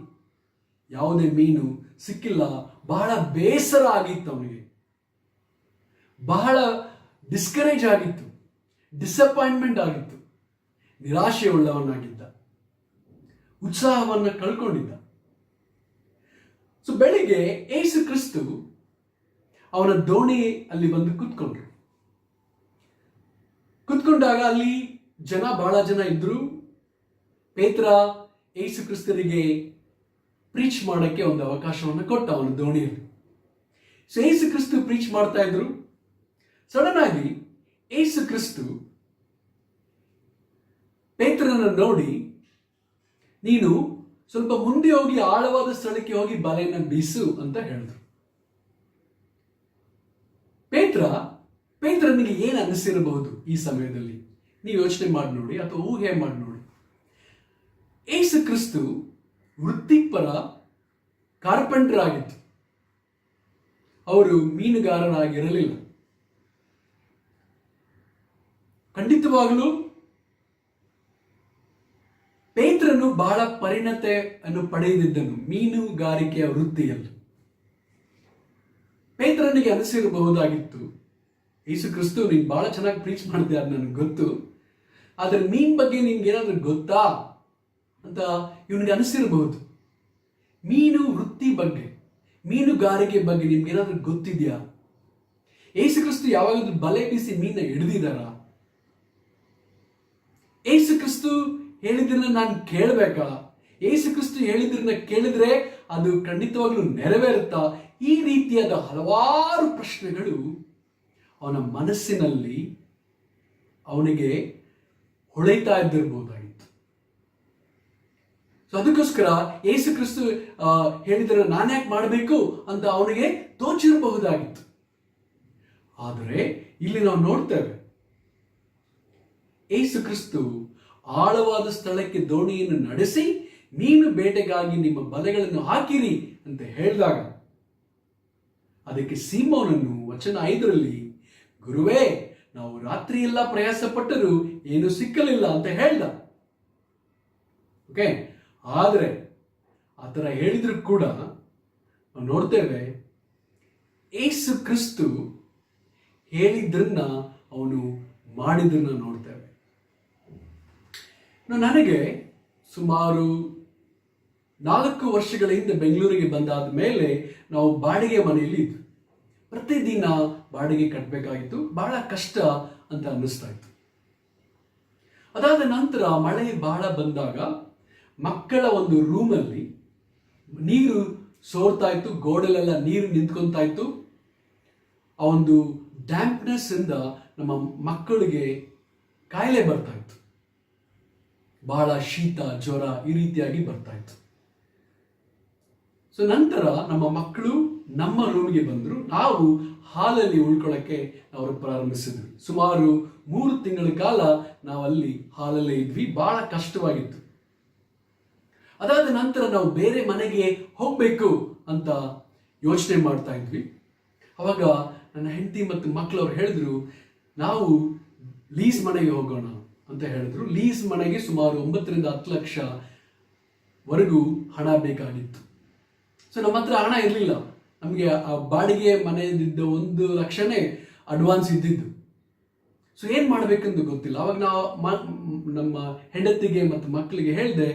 ಯಾವುದೇ ಮೀನು ಸಿಕ್ಕಿಲ್ಲ. ಬಹಳ ಬೇಸರ ಆಗಿತ್ತು ಅವನಿಗೆ, ಬಹಳ ಡಿಸ್ಕರೇಜ್ ಆಗಿತ್ತು, ಡಿಸಪಾಯಿಂಟ್ಮೆಂಟ್ ಆಗಿತ್ತು, ನಿರಾಶೆಯುಳ್ಳವನಾಗಿದ್ದ, ಉತ್ಸಾಹವನ್ನು ಕಳ್ಕೊಂಡಿದ್ದ. ಸೊ ಬೆಳಿಗ್ಗೆ ಯೇಸು ಕ್ರಿಸ್ತು ಅವನ ದೋಣಿ ಅಲ್ಲಿ ಬಂದು ಕುತ್ಕೊಂಡಾಗ ಅಲ್ಲಿ ಬಹಳ ಜನ ಇದ್ರು. ಪೇತ್ರ ಯೇಸು ಕ್ರಿಸ್ತರಿಗೆ ಪ್ರೀಚ್ ಮಾಡಕ್ಕೆ ಒಂದು ಅವಕಾಶವನ್ನು ಕೊಟ್ಟ ಅವನ ದೋಣಿಯಲ್ಲಿ. ಸೊ ಯೇಸು ಕ್ರಿಸ್ತು ಪ್ರೀಚ್ ಮಾಡ್ತಾ ಇದ್ರು. ಸಡನ್ ಆಗಿ ಯೇಸು ಕ್ರಿಸ್ತು ಪೇತ್ರನನ್ನು ನೋಡಿ, ನೀನು ಸ್ವಲ್ಪ ಮುಂದೆ ಹೋಗಿ ಆಳವಾದ ಸ್ಥಳಕ್ಕೆ ಹೋಗಿ ಬಲೆಯನ್ನು ಬೀಸು ಅಂತ ಹೇಳಿದ್ರು. ಪೇತ್ರನಿಗೆ ಏನು ಅನಿಸಿರಬಹುದು ಈ ಸಮಯದಲ್ಲಿ? ನೀವು ಯೋಚನೆ ಮಾಡಿ ನೋಡಿ, ಅಥವಾ ಊಹೆ ಮಾಡಿ ನೋಡಿ. ಯೇಸು ಕ್ರಿಸ್ತು ವೃತ್ತಿಪರ ಕಾರ್ಪೆಂಟರ್ ಆಗಿತ್ತು, ಅವರು ಮೀನುಗಾರರಾಗಿರಲಿಲ್ಲ. ಖಂಡಿತವಾಗಲೂ ಪೇತ್ರನು ಬಹಳ ಪರಿಣತೆಯನ್ನು ಪಡೆದಿದ್ದನು ಮೀನುಗಾರಿಕೆಯ ವೃತ್ತಿಯಲ್ಲಿ. ಪೇತ್ರನಿಗೆ ಅನಿಸಿರಬಹುದಾಗಿತ್ತು, ಯೇಸು ಕ್ರಿಸ್ತು ನೀನು ಬಹಳ ಚೆನ್ನಾಗಿ ಪ್ರೀಚ್ ಮಾಡ್ತೀಯ, ನನಗೆ ಗೊತ್ತು, ಆದ್ರೆ ಮೀನ್ ಬಗ್ಗೆ ನಿನ್ಗೆ ಏನಾದ್ರೂ ಗೊತ್ತಾ ಅಂತ ಇವನಿಗೆ ಅನಿಸಿರಬಹುದು. ಮೀನು ವೃತ್ತಿ ಬಗ್ಗೆ, ಮೀನುಗಾರಿಕೆ ಬಗ್ಗೆ ನಿಮ್ಗೆ ಏನಾದ್ರೂ ಗೊತ್ತಿದ್ಯಾ? ಯೇಸು ಕ್ರಿಸ್ತು ಯಾವಾಗಾದ್ರೂ ಬಲೆ ಬೀಸಿ ಮೀನ ಹಿಡಿದಿದ್ದಾರ? ಯೇಸು ಕ್ರಿಸ್ತು ಹೇಳಿದ್ರನ್ನ ನಾನು ಕೇಳಬೇಕಾ? ಯೇಸು ಕ್ರಿಸ್ತು ಹೇಳಿದ್ರನ್ನ ಕೇಳಿದ್ರೆ ಅದು ಖಂಡಿತವಾಗ್ಲೂ ನೆರವೇರುತ್ತಾ? ಈ ರೀತಿಯಾದ ಹಲವಾರು ಪ್ರಶ್ನೆಗಳು ಅವನ ಮನಸ್ಸಿನಲ್ಲಿ ಅವನಿಗೆ ಹೊಳೆಯುತ್ತಾ ಇದ್ದಿರಬಹುದಾಗಿತ್ತು. ಸೊ ಅದಕ್ಕೋಸ್ಕರ ಯೇಸು ಕ್ರಿಸ್ತು ಹೇಳಿದ್ರೆ ನಾನ್ಯಾಕೆ ಮಾಡಬೇಕು ಅಂತ ಅವನಿಗೆ ತೋಚಿರಬಹುದಾಗಿತ್ತು. ಆದರೆ ಇಲ್ಲಿ ನಾವು ನೋಡ್ತೇವೆ, ಯೇಸು ಕ್ರಿಸ್ತು ಆಳವಾದ ಸ್ಥಳಕ್ಕೆ ದೋಣಿಯನ್ನು ನಡೆಸಿ ಮೀನು ಬೇಟೆಗಾಗಿ ನಿಮ್ಮ ಬಲೆಗಳನ್ನು ಹಾಕಿರಿ ಅಂತ ಹೇಳಿದಾಗ, ಅದಕ್ಕೆ ಸೀಮೋನನ್ನು ವಚನ 5ರಲ್ಲಿ, ಗುರುವೇ, ನಾವು ರಾತ್ರಿ ಎಲ್ಲ ಪ್ರಯಾಸ ಪಟ್ಟರೂ ಏನು ಸಿಕ್ಕಲಿಲ್ಲ ಅಂತ ಹೇಳ್ದ. ಓಕೆ, ಆದ್ರೆ ಆತರ ಹೇಳಿದ್ರು ಕೂಡ ನಾವು ನೋಡ್ತೇವೆ, ಯೇಸು ಕ್ರಿಸ್ತು ಹೇಳಿದ್ರನ್ನ ಅವನು ಮಾಡಿದ್ರನ್ನ ನೋಡ್ತೇವೆ. ನನಗೆ ಸುಮಾರು 4 ವರ್ಷಗಳ ಹಿಂದೆ ಬೆಂಗಳೂರಿಗೆ ಬಂದಾದ ಮೇಲೆ ನಾವು ಬಾಡಿಗೆ ಮನೆಯಲ್ಲಿ ಇದ್ವಿ. ಪ್ರತಿದಿನ ಬಾಡಿಗೆ ಕಟ್ಟಬೇಕಾಗಿತ್ತು, ಬಹಳ ಕಷ್ಟ ಅಂತ ಅನ್ನಿಸ್ತಾ ಇತ್ತು. ಅದಾದ ನಂತರ ಮಳೆ ಬಹಳ ಬಂದಾಗ ಮಕ್ಕಳ ಒಂದು ರೂಮಲ್ಲಿ ನೀರು ಸೋರ್ತಾ ಇತ್ತು, ಗೋಡೆಲೆಲ್ಲ ನೀರು ನಿಂತ್ಕೊಂತಾ ಇತ್ತು. ಆ ಒಂದು ಡ್ಯಾಂಪ್ನೆಸ್ ಇಂದ ನಮ್ಮ ಮಕ್ಕಳಿಗೆ ಕಾಯಿಲೆ ಬರ್ತಾ ಇತ್ತು, ಬಹಳ ಶೀತ, ಜ್ವರ ಈ ರೀತಿಯಾಗಿ ಬರ್ತಾ ಇತ್ತು. ಸೊ ನಂತರ ನಮ್ಮ ಮಕ್ಕಳು ನಮ್ಮ ರೂಮ್ಗೆ ಬಂದರು. ನಾವು ಹಾಲಲ್ಲಿ ಉಳ್ಕೊಳ್ಳೋಕ್ಕೆ ಅವರು ಪ್ರಾರಂಭಿಸಿದ್ವಿ. ಸುಮಾರು 3 ತಿಂಗಳ ಕಾಲ ನಾವಲ್ಲಿ ಹಾಲಲ್ಲೇ ಇದ್ವಿ. ಬಹಳ ಕಷ್ಟವಾಗಿತ್ತು. ಅದಾದ ನಂತರ ನಾವು ಬೇರೆ ಮನೆಗೆ ಹೋಗ್ಬೇಕು ಅಂತ ಯೋಚನೆ ಮಾಡ್ತಾ ಇದ್ವಿ. ಅವಾಗ ನನ್ನ ಹೆಂಡತಿ ಮತ್ತು ಮಕ್ಕಳವ್ರು ಹೇಳಿದ್ರು, ನಾವು ಲೀಸ್ ಮನೆಗೆ ಹೋಗೋಣ ಅಂತ ಹೇಳಿದ್ರು. ಲೀಸ್ ಮನೆಗೆ ಸುಮಾರು 9 ರಿಂದ 10 ಲಕ್ಷವರೆಗೂ ಹಣ ಬೇಕಾಗಿತ್ತು. ಸೊ ನಮ್ಮ ಹತ್ರ ಹಣ ಇರಲಿಲ್ಲ. ನಮಗೆ ಆ ಬಾಡಿಗೆ ಮನೆಯದಿದ್ದ 1 ಲಕ್ಷನೇ ಅಡ್ವಾನ್ಸ್ ಇದ್ದಿದ್ದು. ಸೊ ಏನು ಮಾಡಬೇಕೆಂದು ಗೊತ್ತಿಲ್ಲ. ಅವಾಗ ನಮ್ಮ ಹೆಂಡತಿಗೆ ಮತ್ತು ಮಕ್ಕಳಿಗೆ ಹೇಳಿದೆ,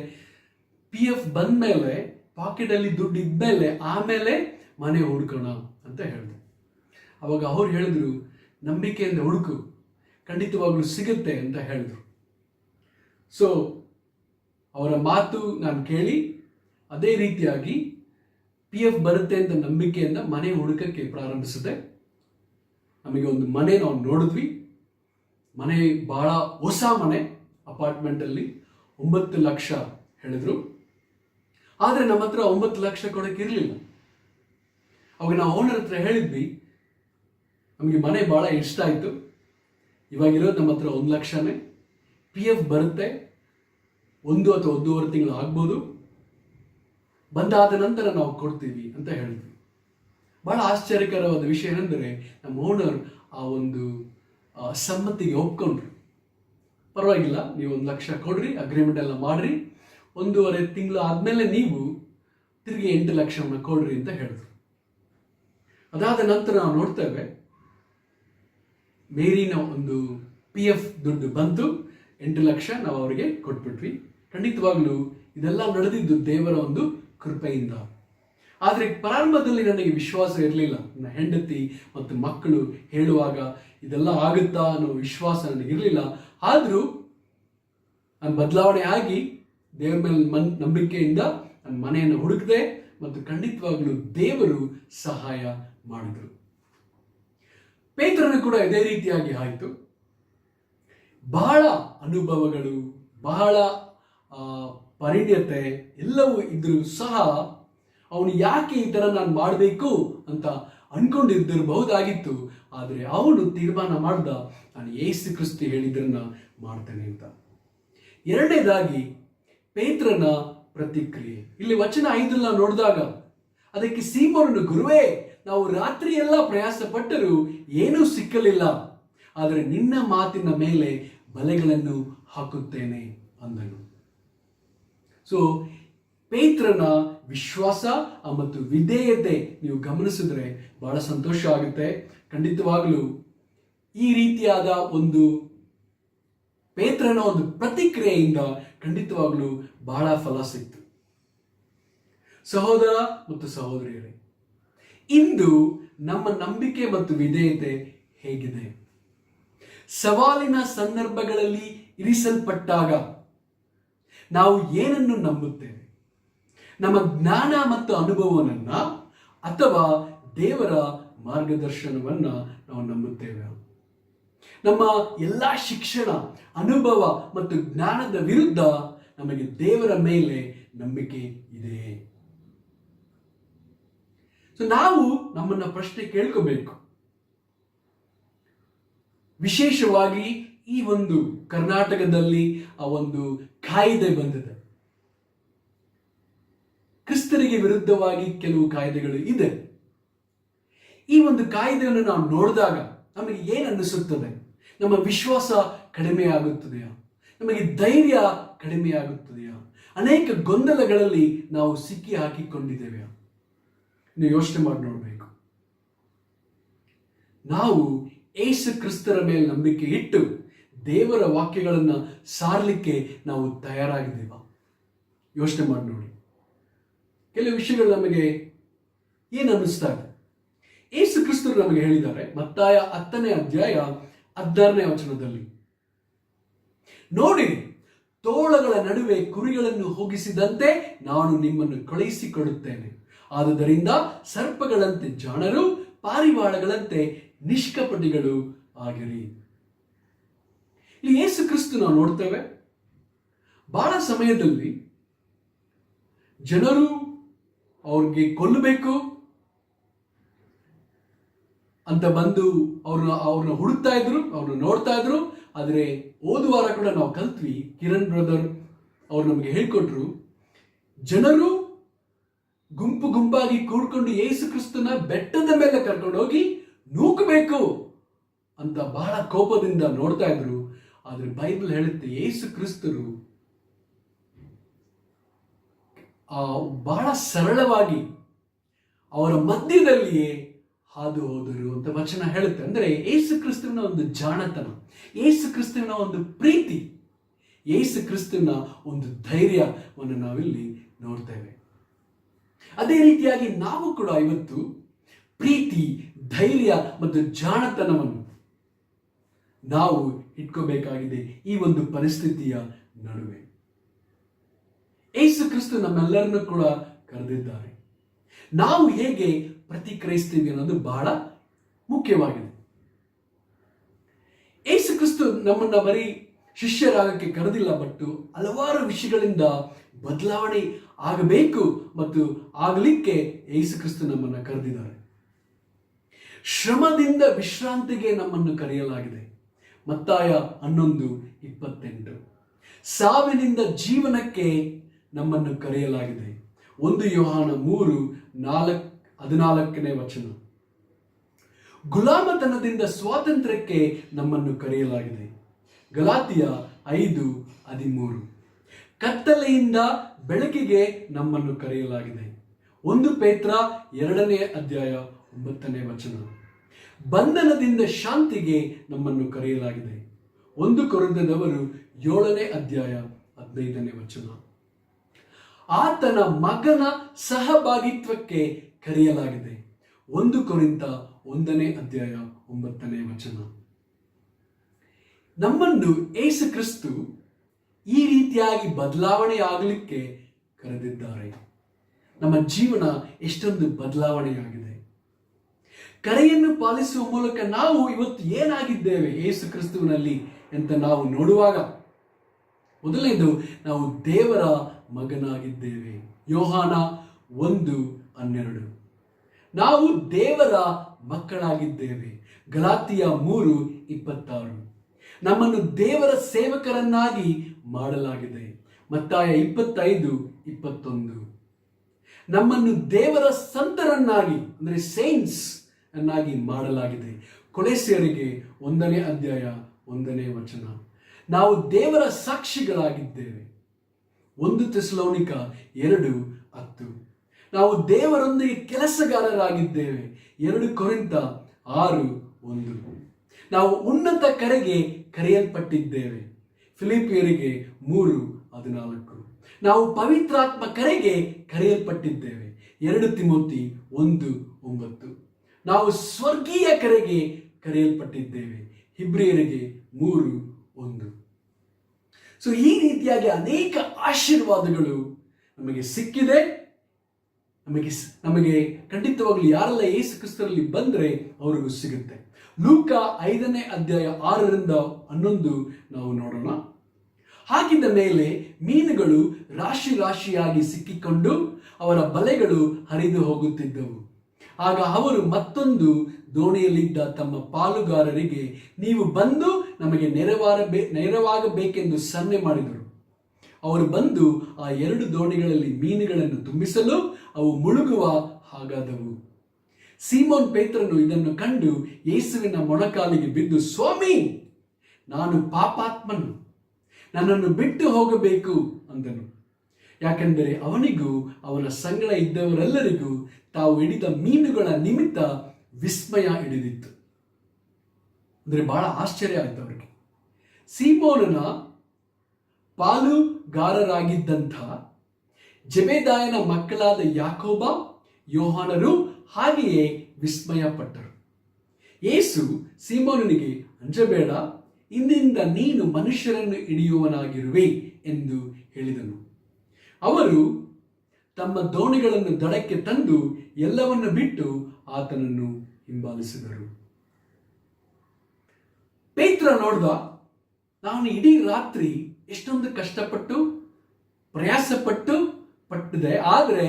PF ಬಂದ್ಮೇಲೆ ಪಾಕೆಟಲ್ಲಿ ದುಡ್ಡು ಇದ್ಮೇಲೆ ಆಮೇಲೆ ಮನೆ ಹುಡ್ಕೋಣ ಅಂತ ಹೇಳಿದೆ. ಅವಾಗ ಅವ್ರು ಹೇಳಿದ್ರು, ನಂಬಿಕೆಯಿಂದ ಹುಡುಕು, ಖಂಡಿತವಾಗ್ಲೂ ಸಿಗುತ್ತೆ ಅಂತ ಹೇಳಿದ್ರು. ಸೊ ಅವರ ಮಾತು ನಾನು ಕೇಳಿ ಅದೇ ರೀತಿಯಾಗಿ PF ಬರುತ್ತೆ ಅಂತ ನಂಬಿಕೆಯಿಂದ ಮನೆ ಹುಡುಕಕ್ಕೆ ಪ್ರಾರಂಭಿಸಿದೆ. ನಮಗೆ ಒಂದು ಮನೆ ನಾವು ನೋಡಿದ್ವಿ. ಮನೆ ಬಹಳ ಹೊಸ ಮನೆ, ಅಪಾರ್ಟ್ಮೆಂಟಲ್ಲಿ 9 ಲಕ್ಷ ಹೇಳಿದ್ರು. ಆದರೆ ನಮ್ಮ ಹತ್ರ 9 ಲಕ್ಷ ಕೊಡೋಕೆ ಇರಲಿಲ್ಲ. ಅವಾಗ ನಾವು ಓನರ್ ಹತ್ರ ಹೇಳಿದ್ವಿ, ನಮಗೆ ಮನೆ ಭಾಳ ಇಷ್ಟ ಆಯಿತು, ಇವಾಗಿರೋದು ನಮ್ಮ ಹತ್ರ 1 ಲಕ್ಷನೇ, PF ಬರುತ್ತೆ, 1 ಅಥವಾ 1.5 ತಿಂಗಳು ಆಗ್ಬೋದು, ಬಂದಾದ ನಂತರ ನಾವು ಕೊಡ್ತೀವಿ ಅಂತ ಹೇಳಿದ್ವಿ. ಬಹಳ ಆಶ್ಚರ್ಯಕರವಾದ ವಿಷಯ ಏನೆಂದರೆ, ನಮ್ಮ ಓನರ್ ಆ ಒಂದು ಸಮ್ಮತಿಗೆ ಒಪ್ಕೊಂಡ್ರು. ಪರವಾಗಿಲ್ಲ, ನೀವು 1 ಲಕ್ಷ ಕೊಡ್ರಿ, ಅಗ್ರಿಮೆಂಟ್ ಎಲ್ಲ ಮಾಡ್ರಿ, 1.5 ತಿಂಗಳು ಆದಮೇಲೆ ನೀವು ತಿರುಗಿ 8 ಲಕ್ಷವನ್ನು ಕೊಡ್ರಿ ಅಂತ ಹೇಳಿದ್ರು. ಅದಾದ ನಂತರ ನಾವು ನೋಡ್ತೇವೆ, ಮೇರಿನ ಒಂದು PF ದುಡ್ಡು ಬಂತು, 8 ಲಕ್ಷ ನಾವು ಅವರಿಗೆ ಕೊಟ್ಬಿಟ್ವಿ. ಖಂಡಿತವಾಗ್ಲೂ ಇದೆಲ್ಲ ನಡೆದಿದ್ದು ದೇವರ ಒಂದು ಕೃಪೆಯಿಂದ. ಆದರೆ ಪ್ರಾರಂಭದಲ್ಲಿ ನನಗೆ ವಿಶ್ವಾಸ ಇರಲಿಲ್ಲ. ನನ್ನ ಹೆಂಡತಿ ಮತ್ತು ಮಕ್ಕಳು ಹೇಳುವಾಗ ಇದೆಲ್ಲ ಆಗುತ್ತಾ ಅನ್ನೋ ವಿಶ್ವಾಸ ನನಗಿರಲಿಲ್ಲ. ಆದರೂ ನಾನು ಬದಲಾವಣೆ ಆಗಿ ದೇವರ ಮೇಲೆ ನಂಬಿಕೆಯಿಂದ ನನ್ನ ಮನೆಯನ್ನು ಹುಡುಕಿದೆ ಮತ್ತು ಖಂಡಿತವಾಗ್ಲೂ ದೇವರು ಸಹಾಯ ಮಾಡಿದರು. ಪೇತ್ರನು ಕೂಡ ಇದೇ ರೀತಿಯಾಗಿ ಆಯಿತು. ಬಹಳ ಅನುಭವಗಳು, ಬಹಳ ಪರಿಣ್ಯತೆ ಎಲ್ಲವೂ ಇದ್ರೂ ಸಹ ಅವನು ಯಾಕೆ ಈ ಥರ ನಾನು ಮಾಡಬೇಕು ಅಂತ ಅನ್ಕೊಂಡಿದ್ದಿರಬಹುದಾಗಿತ್ತು. ಆದರೆ ಅವನು ತೀರ್ಮಾನ ಮಾಡ್ದ, ನಾನು ಯೇಸು ಕ್ರಿಸ್ತ ಹೇಳಿದ್ರನ್ನ ಮಾಡ್ತೇನೆ ಅಂತ. ಎರಡನೇದಾಗಿ ಪೇತ್ರನ ಪ್ರತಿಕ್ರಿಯೆ. ಇಲ್ಲಿ ವಚನ 5 ನೋಡಿದಾಗ, ಅದಕ್ಕೆ ಸೀಮೋನನು, ಗುರುವೇ, ನಾವು ರಾತ್ರಿ ಎಲ್ಲ ಪ್ರಯಾಸ ಪಟ್ಟರೂ ಏನೂ ಸಿಕ್ಕಲಿಲ್ಲ, ಆದರೆ ನಿನ್ನ ಮಾತಿನ ಮೇಲೆ ಬಲೆಗಳನ್ನು ಹಾಕುತ್ತೇನೆ ಅಂದನು. ಸೊ ಪೇತ್ರನ ವಿಶ್ವಾಸ ಮತ್ತು ವಿಧೇಯತೆ ನೀವು ಗಮನಿಸಿದ್ರೆ ಬಹಳ ಸಂತೋಷ ಆಗುತ್ತೆ. ಖಂಡಿತವಾಗಲೂ ಈ ರೀತಿಯಾದ ಒಂದು ಪೇತ್ರನ ಒಂದು ಪ್ರತಿಕ್ರಿಯೆಯಿಂದ ಖಂಡಿತವಾಗಲೂ ಬಹಳ ಫಲ ಸಿಕ್ತು. ಸಹೋದರ ಮತ್ತು ಸಹೋದರಿಯರೇ, ಇಂದು ನಮ್ಮ ನಂಬಿಕೆ ಮತ್ತು ವಿಧೇಯತೆ ಹೇಗಿದೆ? ಸವಾಲಿನ ಸಂದರ್ಭಗಳಲ್ಲಿ ಇರಿಸಲ್ಪಟ್ಟಾಗ ನಾವು ಏನನ್ನು ನಂಬುತ್ತೇವೆ? ನಮ್ಮ ಜ್ಞಾನ ಮತ್ತು ಅನುಭವವನ್ನ ಅಥವಾ ದೇವರ ಮಾರ್ಗದರ್ಶನವನ್ನ ನಾವು ನಂಬುತ್ತೇವೆ? ನಮ್ಮ ಎಲ್ಲ ಶಿಕ್ಷಣ, ಅನುಭವ ಮತ್ತು ಜ್ಞಾನದ ವಿರುದ್ಧ ನಮಗೆ ದೇವರ ಮೇಲೆ ನಂಬಿಕೆ ಇದೆ. ಸೊ ನಾವು ನಮ್ಮನ್ನ ಪ್ರಶ್ನೆ ಕೇಳ್ಕೋಬೇಕು. ವಿಶೇಷವಾಗಿ ಈ ಒಂದು ಕರ್ನಾಟಕದಲ್ಲಿ ಆ ಒಂದು ಕಾಯ್ದೆ ಬಂದಿದೆ. ಕ್ರಿಸ್ತರಿಗೆ ವಿರುದ್ಧವಾಗಿ ಕೆಲವು ಕಾಯ್ದೆಗಳು ಇದೆ. ಈ ಒಂದು ಕಾಯ್ದೆಯನ್ನು ನಾವು ನೋಡಿದಾಗ ನಮಗೆ ಏನು ಅನ್ನಿಸುತ್ತದೆ? ನಮ್ಮ ವಿಶ್ವಾಸ ಕಡಿಮೆ ಆಗುತ್ತದೆಯಾ? ನಮಗೆ ಧೈರ್ಯ ಕಡಿಮೆ ಆಗುತ್ತದೆಯಾ? ಅನೇಕ ಗೊಂದಲಗಳಲ್ಲಿ ನಾವು ಸಿಕ್ಕಿ ಹಾಕಿಕೊಂಡಿದ್ದೇವೆಯಾ? ನೀವು ಯೋಚನೆ ಮಾಡಿ ನೋಡಬೇಕು. ನಾವು ಯೇಸು ಕ್ರಿಸ್ತರ ಮೇಲೆ ನಂಬಿಕೆ ಇಟ್ಟು ದೇವರ ವಾಕ್ಯಗಳನ್ನು ಸಾರಲಿಕ್ಕೆ ನಾವು ತಯಾರಾಗಿದ್ದೇವಾ? ಯೋಚನೆ ಮಾಡಿ ನೋಡಿ. ಕೆಲವು ವಿಷಯಗಳು ನಮಗೆ ಏನು ಅನ್ನಿಸ್ತಾ ಇದೆ? ಯೇಸು ಕ್ರಿಸ್ತರು ನಮಗೆ ಹೇಳಿದ್ದಾರೆ, ಮತ್ತಾಯ 10ನೇ ಅಧ್ಯಾಯ 16ನೇ ವಚನದಲ್ಲಿ, ನೋಡಿ, ತೋಳಗಳ ನಡುವೆ ಕುರಿಗಳನ್ನು ಹೋಗಿಸಿದಂತೆ ನಾನು ನಿಮ್ಮನ್ನು ಕಳುಹಿಸಿಕೊಡುತ್ತೇನೆ. ಆದುದರಿಂದ ಸರ್ಪಗಳಂತೆ ಜಾಣರು, ಪಾರಿವಾಳಗಳಂತೆ ನಿಷ್ಕಪಟಿಗಳು ಆಗಿರಿ. ಇಲ್ಲಿ ಯೇಸು ಕ್ರಿಸ್ತ ನಾವು ನೋಡ್ತೇವೆ, ಬಹಳ ಸಮಯದಲ್ಲಿ ಜನರು ಅವ್ರಿಗೆ ಕೊಲ್ಲಬೇಕು ಅಂತ ಬಂದು ಅವ್ರನ್ನ ಹುಡುಕ್ತಾ ಇದ್ರು, ಅವ್ರನ್ನ ನೋಡ್ತಾ ಇದ್ರು. ಆದರೆ ಹೋದವಾರ ಕೂಡ ನಾವು ಕಲ್ತ್ವಿ, ಕಿರಣ್ ಬ್ರದರ್ ಅವ್ರು ನಮಗೆ ಹೇಳ್ಕೊಟ್ರು, ಜನರು ಗುಂಪು ಗುಂಪಾಗಿ ಕೂಡ್ಕೊಂಡು ಯೇಸು ಕ್ರಿಸ್ತನ ಬೆಟ್ಟದ ಮೇಲೆ ಕರ್ಕೊಂಡು ಹೋಗಿ ನೂಕಬೇಕು ಅಂತ ಬಹಳ ಕೋಪದಿಂದ ನೋಡ್ತಾ ಇದ್ರು. ಆದ್ರೆ ಬೈಬಲ್ ಹೇಳುತ್ತೆ, ಯೇಸು ಕ್ರಿಸ್ತರು ಬಹಳ ಸರಳವಾಗಿ ಅವರ ಮಧ್ಯದಲ್ಲಿಯೇ ಹಾದು ಹೋದರು ಅಂತ ವಚನ ಹೇಳುತ್ತೆ. ಅಂದ್ರೆ ಯೇಸು ಕ್ರಿಸ್ತನ ಒಂದು ಜಾಣತನ, ಯೇಸು ಕ್ರಿಸ್ತನ ಒಂದು ಪ್ರೀತಿ, ಯೇಸು ಕ್ರಿಸ್ತನ ಒಂದು ಧೈರ್ಯವನ್ನು ನಾವಿಲ್ಲಿ ನೋಡ್ತೇವೆ. ಅದೇ ರೀತಿಯಾಗಿ ನಾವು ಕೂಡ ಇವತ್ತು ಪ್ರೀತಿ, ಧೈರ್ಯ ಮತ್ತು ಜಾಣತನವನ್ನು ನಾವು ಇಟ್ಕೋಬೇಕಾಗಿದೆ ಈ ಒಂದು ಪರಿಸ್ಥಿತಿಯ ನಡುವೆ. ಯೇಸು ಕ್ರಿಸ್ತ ನಮ್ಮೆಲ್ಲರನ್ನು ಕೂಡ ಕರೆದಿದ್ದಾರೆ. ನಾವು ಹೇಗೆ ಪ್ರತಿಕ್ರಿಯಿಸ್ತೀವಿ ಅನ್ನೋದು ಬಹಳ ಮುಖ್ಯವಾಗಿದೆ. ಯೇಸು ಕ್ರಿಸ್ತ ನಮ್ಮನ್ನ ಬರೀ ಶಿಷ್ಯರಾಗಕ್ಕೆ ಕರೆದಿಲ್ಲ, ಬಟ್ ಹಲವಾರು ವಿಷಯಗಳಿಂದ ಬದಲಾವಣೆ ಆಗಬೇಕು ಮತ್ತು ಆಗಲಿಕ್ಕೆ ಯೇಸು ಕ್ರಿಸ್ತ ನಮ್ಮನ್ನು ಕರೆದಿದ್ದಾರೆ. ಶ್ರಮದಿಂದ ವಿಶ್ರಾಂತಿಗೆ ನಮ್ಮನ್ನು ಕರೆಯಲಾಗಿದೆ. ಮತ್ತಾಯ 11:28. ಸಾವಿನಿಂದ ಜೀವನಕ್ಕೆ ನಮ್ಮನ್ನು ಕರೆಯಲಾಗಿದೆ. 1 ಯೋಹಾನ 3:14. ಗುಲಾಮತನದಿಂದ ಸ್ವಾತಂತ್ರ್ಯಕ್ಕೆ ನಮ್ಮನ್ನು ಕರೆಯಲಾಗಿದೆ. ಗಲಾತಿಯ 5:13. ಕತ್ತಲೆಯಿಂದ ಬೆಳಕಿಗೆ ನಮ್ಮನ್ನು ಕರೆಯಲಾಗಿದೆ. 1 ಪೇತ್ರ 2:9. ಬಂಧನದಿಂದ ಶಾಂತಿಗೆ ನಮ್ಮನ್ನು ಕರೆಯಲಾಗಿದೆ. 1 ಕೊರಿಂಥದವರು 7:15. ಆತನ ಮಗನ ಸಹಭಾಗಿತ್ವಕ್ಕೆ ಕರೆಯಲಾಗಿದೆ. 1 ಕೊರಿಂಥ 1:9. ನಮ್ಮನ್ನು ಯೇಸು ಕ್ರಿಸ್ತು ಈ ರೀತಿಯಾಗಿ ಬದಲಾವಣೆ ಆಗಲಿಕ್ಕೆ ಕರೆದಿದ್ದಾರೆ. ನಮ್ಮ ಜೀವನ ಎಷ್ಟೊಂದು ಬದಲಾವಣೆಯಾಗಿದೆ. ಕರೆಯನ್ನು ಪಾಲಿಸುವ ಮೂಲಕ ನಾವು ಇವತ್ತು ಏನಾಗಿದ್ದೇವೆ ಯೇಸು ಕ್ರಿಸ್ತುವಿನಲ್ಲಿ ಅಂತ ನಾವು ನೋಡುವಾಗ, ಮೊದಲನೇದು ನಾವು ದೇವರ ಮಗನಾಗಿದ್ದೇವೆ. ಯೋಹಾನ 1:12. ನಾವು ದೇವರ ಮಕ್ಕಳಾಗಿದ್ದೇವೆ. ಗಲಾತಿಯ 3:26. ನಮ್ಮನ್ನು ದೇವರ ಸೇವಕರನ್ನಾಗಿ ಮಾಡಲಾಗಿದೆ. ಮತ್ತಾಯ 25:21. ನಮ್ಮನ್ನು ದೇವರ ಸಂತರನ್ನಾಗಿ ಅಂದರೆ ಸೇಂಟ್ಸ್ ಅನ್ನಾಗಿ ಮಾಡಲಾಗಿದೆ. ಕೊಲೆಸ್ಯರಿಗೆ 1:1. ನಾವು ದೇವರ ಸಾಕ್ಷಿಗಳಾಗಿದ್ದೇವೆ. 1 ಥೆಸಲೋನಿಕ 2:10. ನಾವು ದೇವರೊಂದಿಗೆ ಕೆಲಸಗಾರರಾಗಿದ್ದೇವೆ. 2 ಕೊರಿಂಥ 6:1. ನಾವು ಉನ್ನತ ಕರೆಗೆ ಕರೆಯಲ್ಪಟ್ಟಿದ್ದೇವೆ. ಫಿಲಿಪಿಯರಿಗೆ 3:14. ನಾವು ಪವಿತ್ರಾತ್ಮ ಕರೆಗೆ ಕರೆಯಲ್ಪಟ್ಟಿದ್ದೇವೆ. 2 ತಿಮೋತಿ 1:9. ನಾವು ಸ್ವರ್ಗೀಯ ಕರೆಗೆ ಕರೆಯಲ್ಪಟ್ಟಿದ್ದೇವೆ. ಹಿಬ್ರಿಯರಿಗೆ 3:1. ಸೊ ಈ ರೀತಿಯಾಗಿ ಅನೇಕ ಆಶೀರ್ವಾದಗಳು ನಮಗೆ ಸಿಕ್ಕಿದೆ. ನಮಗೆ ಖಂಡಿತವಾಗ್ಲೂ ಯಾರೆಲ್ಲ ಯೇಸು ಕ್ರಿಸ್ತರಲ್ಲಿ ಬಂದರೆ ಅವರಿಗೂ ಸಿಗುತ್ತೆ. ಲೂಕ 5:6-11 ನಾವು ನೋಡೋಣ. ಹಾಕಿದ ಮೇಲೆ ಮೀನುಗಳು ರಾಶಿ ರಾಶಿಯಾಗಿ ಸಿಕ್ಕಿಕೊಂಡು ಅವರ ಬಲೆಗಳು ಹರಿದು ಹೋಗುತ್ತಿದ್ದವು. ಆಗ ಅವರು ಮತ್ತೊಂದು ದೋಣಿಯಲ್ಲಿದ್ದ ತಮ್ಮ ಪಾಲುಗಾರರಿಗೆ, ನೀವು ಬಂದು ನಮಗೆ ನೆರವಾಗಬೇಕೆಂದು ಸನ್ನೆ ಮಾಡಿದರು. ಅವರು ಬಂದು ಆ 2 ದೋಣಿಗಳಲ್ಲಿ ಮೀನುಗಳನ್ನು ತುಂಬಿಸಲು ಅವು ಮುಳುಗುವ ಹಾಗಾದವು. ಸೀಮೋನ್ ಪೇತ್ರನು ಇದನ್ನು ಕಂಡು ಯೇಸುವಿನ ಮೊಣಕಾಲಿಗೆ ಬಿದ್ದು, ಸ್ವಾಮಿ, ನಾನು ಪಾಪಾತ್ಮನು, ನನ್ನನ್ನು ಬಿಟ್ಟು ಹೋಗಬೇಕು ಅಂದನು. ಯಾಕೆಂದರೆ ಅವನಿಗೂ ಅವನ ಸಂಗಡ ಇದ್ದವರೆಲ್ಲರಿಗೂ ತಾವು ಹಿಡಿದ ಮೀನುಗಳ ನಿಮಿತ್ತ ವಿಸ್ಮಯ ಹಿಡಿದಿತ್ತು. ಅಂದರೆ ಬಹಳ ಆಶ್ಚರ್ಯ ಆಯ್ತು ಅವರಿಗೆ. ಸೀಮೋನನ ಪಾಲುಗಾರರಾಗಿದ್ದಂಥ ಜೆಬೆದಾಯನ ಮಕ್ಕಳಾದ ಯಾಕೋಬ, ಯೋಹಾನರು ಹಾಗೆಯೇ ವಿಸ್ಮಯ ಪಟ್ಟರು. ಯೇಸು ಸೀಮೋನನಿಗೆ, ಅಂಜಬೇಡ, ಇಂದಿನಿಂದ ನೀನು ಮನುಷ್ಯರನ್ನು ಹಿಡಿಯುವನಾಗಿರುವೆ ಎಂದು ಹೇಳಿದನು. ಅವರು ತಮ್ಮ ದೋಣಿಗಳನ್ನು ದಡಕ್ಕೆ ತಂದು ಎಲ್ಲವನ್ನು ಬಿಟ್ಟು ಆತನನ್ನು ಹಿಂಬಾಲಿಸಿದರು. ಪೇತ್ರ ನೋಡ್ದ, ನಾನು ಇಡೀ ರಾತ್ರಿ ಎಷ್ಟೊಂದು ಕಷ್ಟಪಟ್ಟು ಪಟ್ಟಿದೆ, ಆದರೆ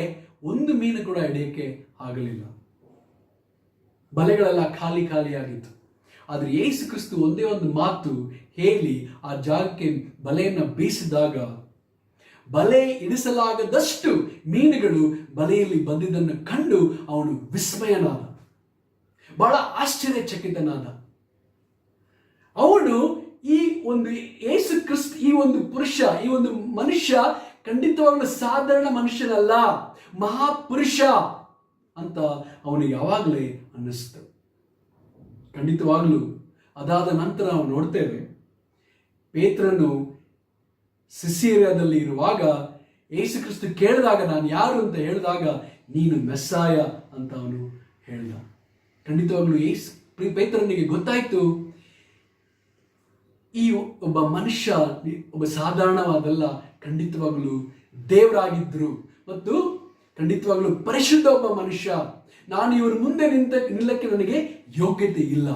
ಒಂದು ಮೀನು ಕೂಡ ಹಿಡಿಯಕ್ಕೆ ಆಗಲಿಲ್ಲ. ಬಲೆಗಳೆಲ್ಲ ಖಾಲಿಯಾಗಿತ್ತು. ಆದರೆ ಯೇಸು ಕ್ರಿಸ್ತು ಒಂದೇ ಒಂದು ಮಾತು ಹೇಳಿ ಆ ಜಾಗಕ್ಕೆ ಬಲೆಯನ್ನು ಬೀಸಿದಾಗ ಬಲೆ ಇಳಿಸಲಾಗದಷ್ಟು ಮೀನುಗಳು ಬಲೆಯಲ್ಲಿ ಬಂದಿದ್ದನ್ನು ಕಂಡು ಅವನು ವಿಸ್ಮಯನಾದ, ಬಹಳ ಆಶ್ಚರ್ಯಚಕಿತನಾದ. ಅವನು ಈ ಒಂದು ಯೇಸು ಕ್ರಿಸ್ತ, ಈ ಒಂದು ಪುರುಷ, ಈ ಒಂದು ಮನುಷ್ಯ ಖಂಡಿತವಾಗ್ಲೂ ಸಾಧಾರಣ ಮನುಷ್ಯನಲ್ಲ, ಮಹಾಪುರುಷ ಅಂತ ಅವನಿಗೆ ಯಾವಾಗಲೇ ಅನ್ನಿಸ್ತು. ಖಂಡಿತವಾಗ್ಲೂ ಅದಾದ ನಂತರ ನಾವು ನೋಡ್ತೇವೆ, ಪೇತ್ರನು ಸಿಸೇರಿಯಾದಲ್ಲಿ ಇರುವಾಗ ಯೇಸು ಕ್ರಿಸ್ತು ಕೇಳಿದಾಗ ನಾನು ಯಾರು ಅಂತ ಹೇಳಿದಾಗ ನೀನು ಮೆಸ್ಸಾಯ ಅಂತ ಅವನು ಹೇಳ್ದ. ಖಂಡಿತವಾಗ್ಲೂ ಪೇತ್ರನಿಗೆ ಗೊತ್ತಾಯ್ತು, ಈ ಒಬ್ಬ ಮನುಷ್ಯ ಒಬ್ಬ ಸಾಧಾರಣವಾದಲ್ಲ, ಖಂಡಿತವಾಗ್ಲೂ ದೇವರಾಗಿದ್ರು ಮತ್ತು ಖಂಡಿತವಾಗ್ಲೂ ಪರಿಶುದ್ಧ ಒಬ್ಬ ಮನುಷ್ಯ, ನಾನು ಇವ್ರ ಮುಂದೆ ನಿಲ್ಲಕ್ಕೆ ನನಗೆ ಯೋಗ್ಯತೆ ಇಲ್ಲ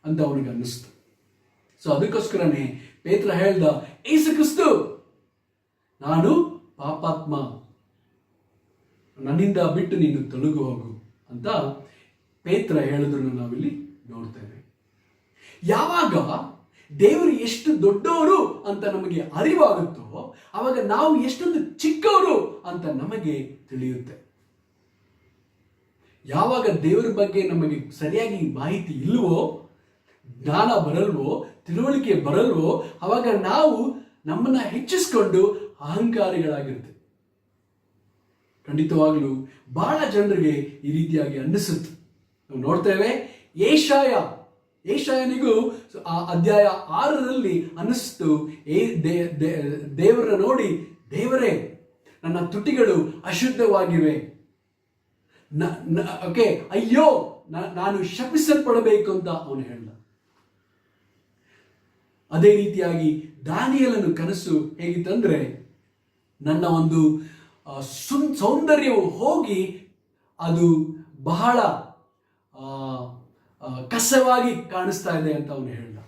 ಅಂತ ಅವನಿಗೆ ಅನ್ನಿಸ್ತು. ಸೊ ಅದಕ್ಕೋಸ್ಕರನೇ ಪೇತ್ರ ಹೇಳ್ದ, ಯೇಸು ಕ್ರಿಸ್ತು ನಾನು ಪಾಪಾತ್ಮ, ನನ್ನಿಂದ ಬಿಟ್ಟು ನೀನು ತೊಲಗು ಹೋಗು ಅಂತ ಪೇತ್ರ ಹೇಳಿದ್ರು ನಾವಿಲ್ಲಿ ನೋಡ್ತೇವೆ. ಯಾವಾಗ ದೇವರು ಎಷ್ಟು ದೊಡ್ಡವರು ಅಂತ ನಮಗೆ ಅರಿವಾಗುತ್ತೋ ಆವಾಗ ನಾವು ಎಷ್ಟೊಂದು ಚಿಕ್ಕವರು ಅಂತ ನಮಗೆ ತಿಳಿಯುತ್ತೆ. ಯಾವಾಗ ದೇವರ ಬಗ್ಗೆ ನಮಗೆ ಸರಿಯಾಗಿ ಮಾಹಿತಿ ಇಲ್ವೋ, ಜ್ಞಾನ ಬರಲ್ವೋ, ತಿಳುವಳಿಕೆ ಬರಲ್ವೋ, ಅವಾಗ ನಾವು ನಮ್ಮನ್ನ ಹೆಚ್ಚಿಸ್ಕೊಂಡು ಅಹಂಕಾರಿಗಳಾಗಿರ್ತೇವೆ. ಖಂಡಿತವಾಗ್ಲೂ ಬಹಳ ಜನರಿಗೆ ಈ ರೀತಿಯಾಗಿ ಅನ್ನಿಸುತ್ತೆ. ನಾವು ನೋಡ್ತೇವೆ, ಏಷಾಯನಿಗೂ ಅಧ್ಯಾಯ 6ರಲ್ಲಿ ಅನ್ನಿಸ್ತು, ದೇವರ ನೋಡಿ, ದೇವರೇ ನನ್ನ ತುಟಿಗಳು ಅಶುದ್ಧವಾಗಿವೆ, ಓಕೆ ಅಯ್ಯೋ ನಾನು ಶಪಿಸಲ್ಪಡಬೇಕು ಅಂತ ಅವನು ಹೇಳ್ದ. ಅದೇ ರೀತಿಯಾಗಿ ದಾನಿಯೇಲನ ಕನಸು ಹೇಗಿತ್ತಂದ್ರೆ, ನನ್ನ ಒಂದು ಸೌಂದರ್ಯವು ಹೋಗಿ ಅದು ಬಹಳ ಕಸವಾಗಿ ಕಾಣಿಸ್ತಾ ಇದೆ ಅಂತ ಅವನು ಹೇಳ್ದ.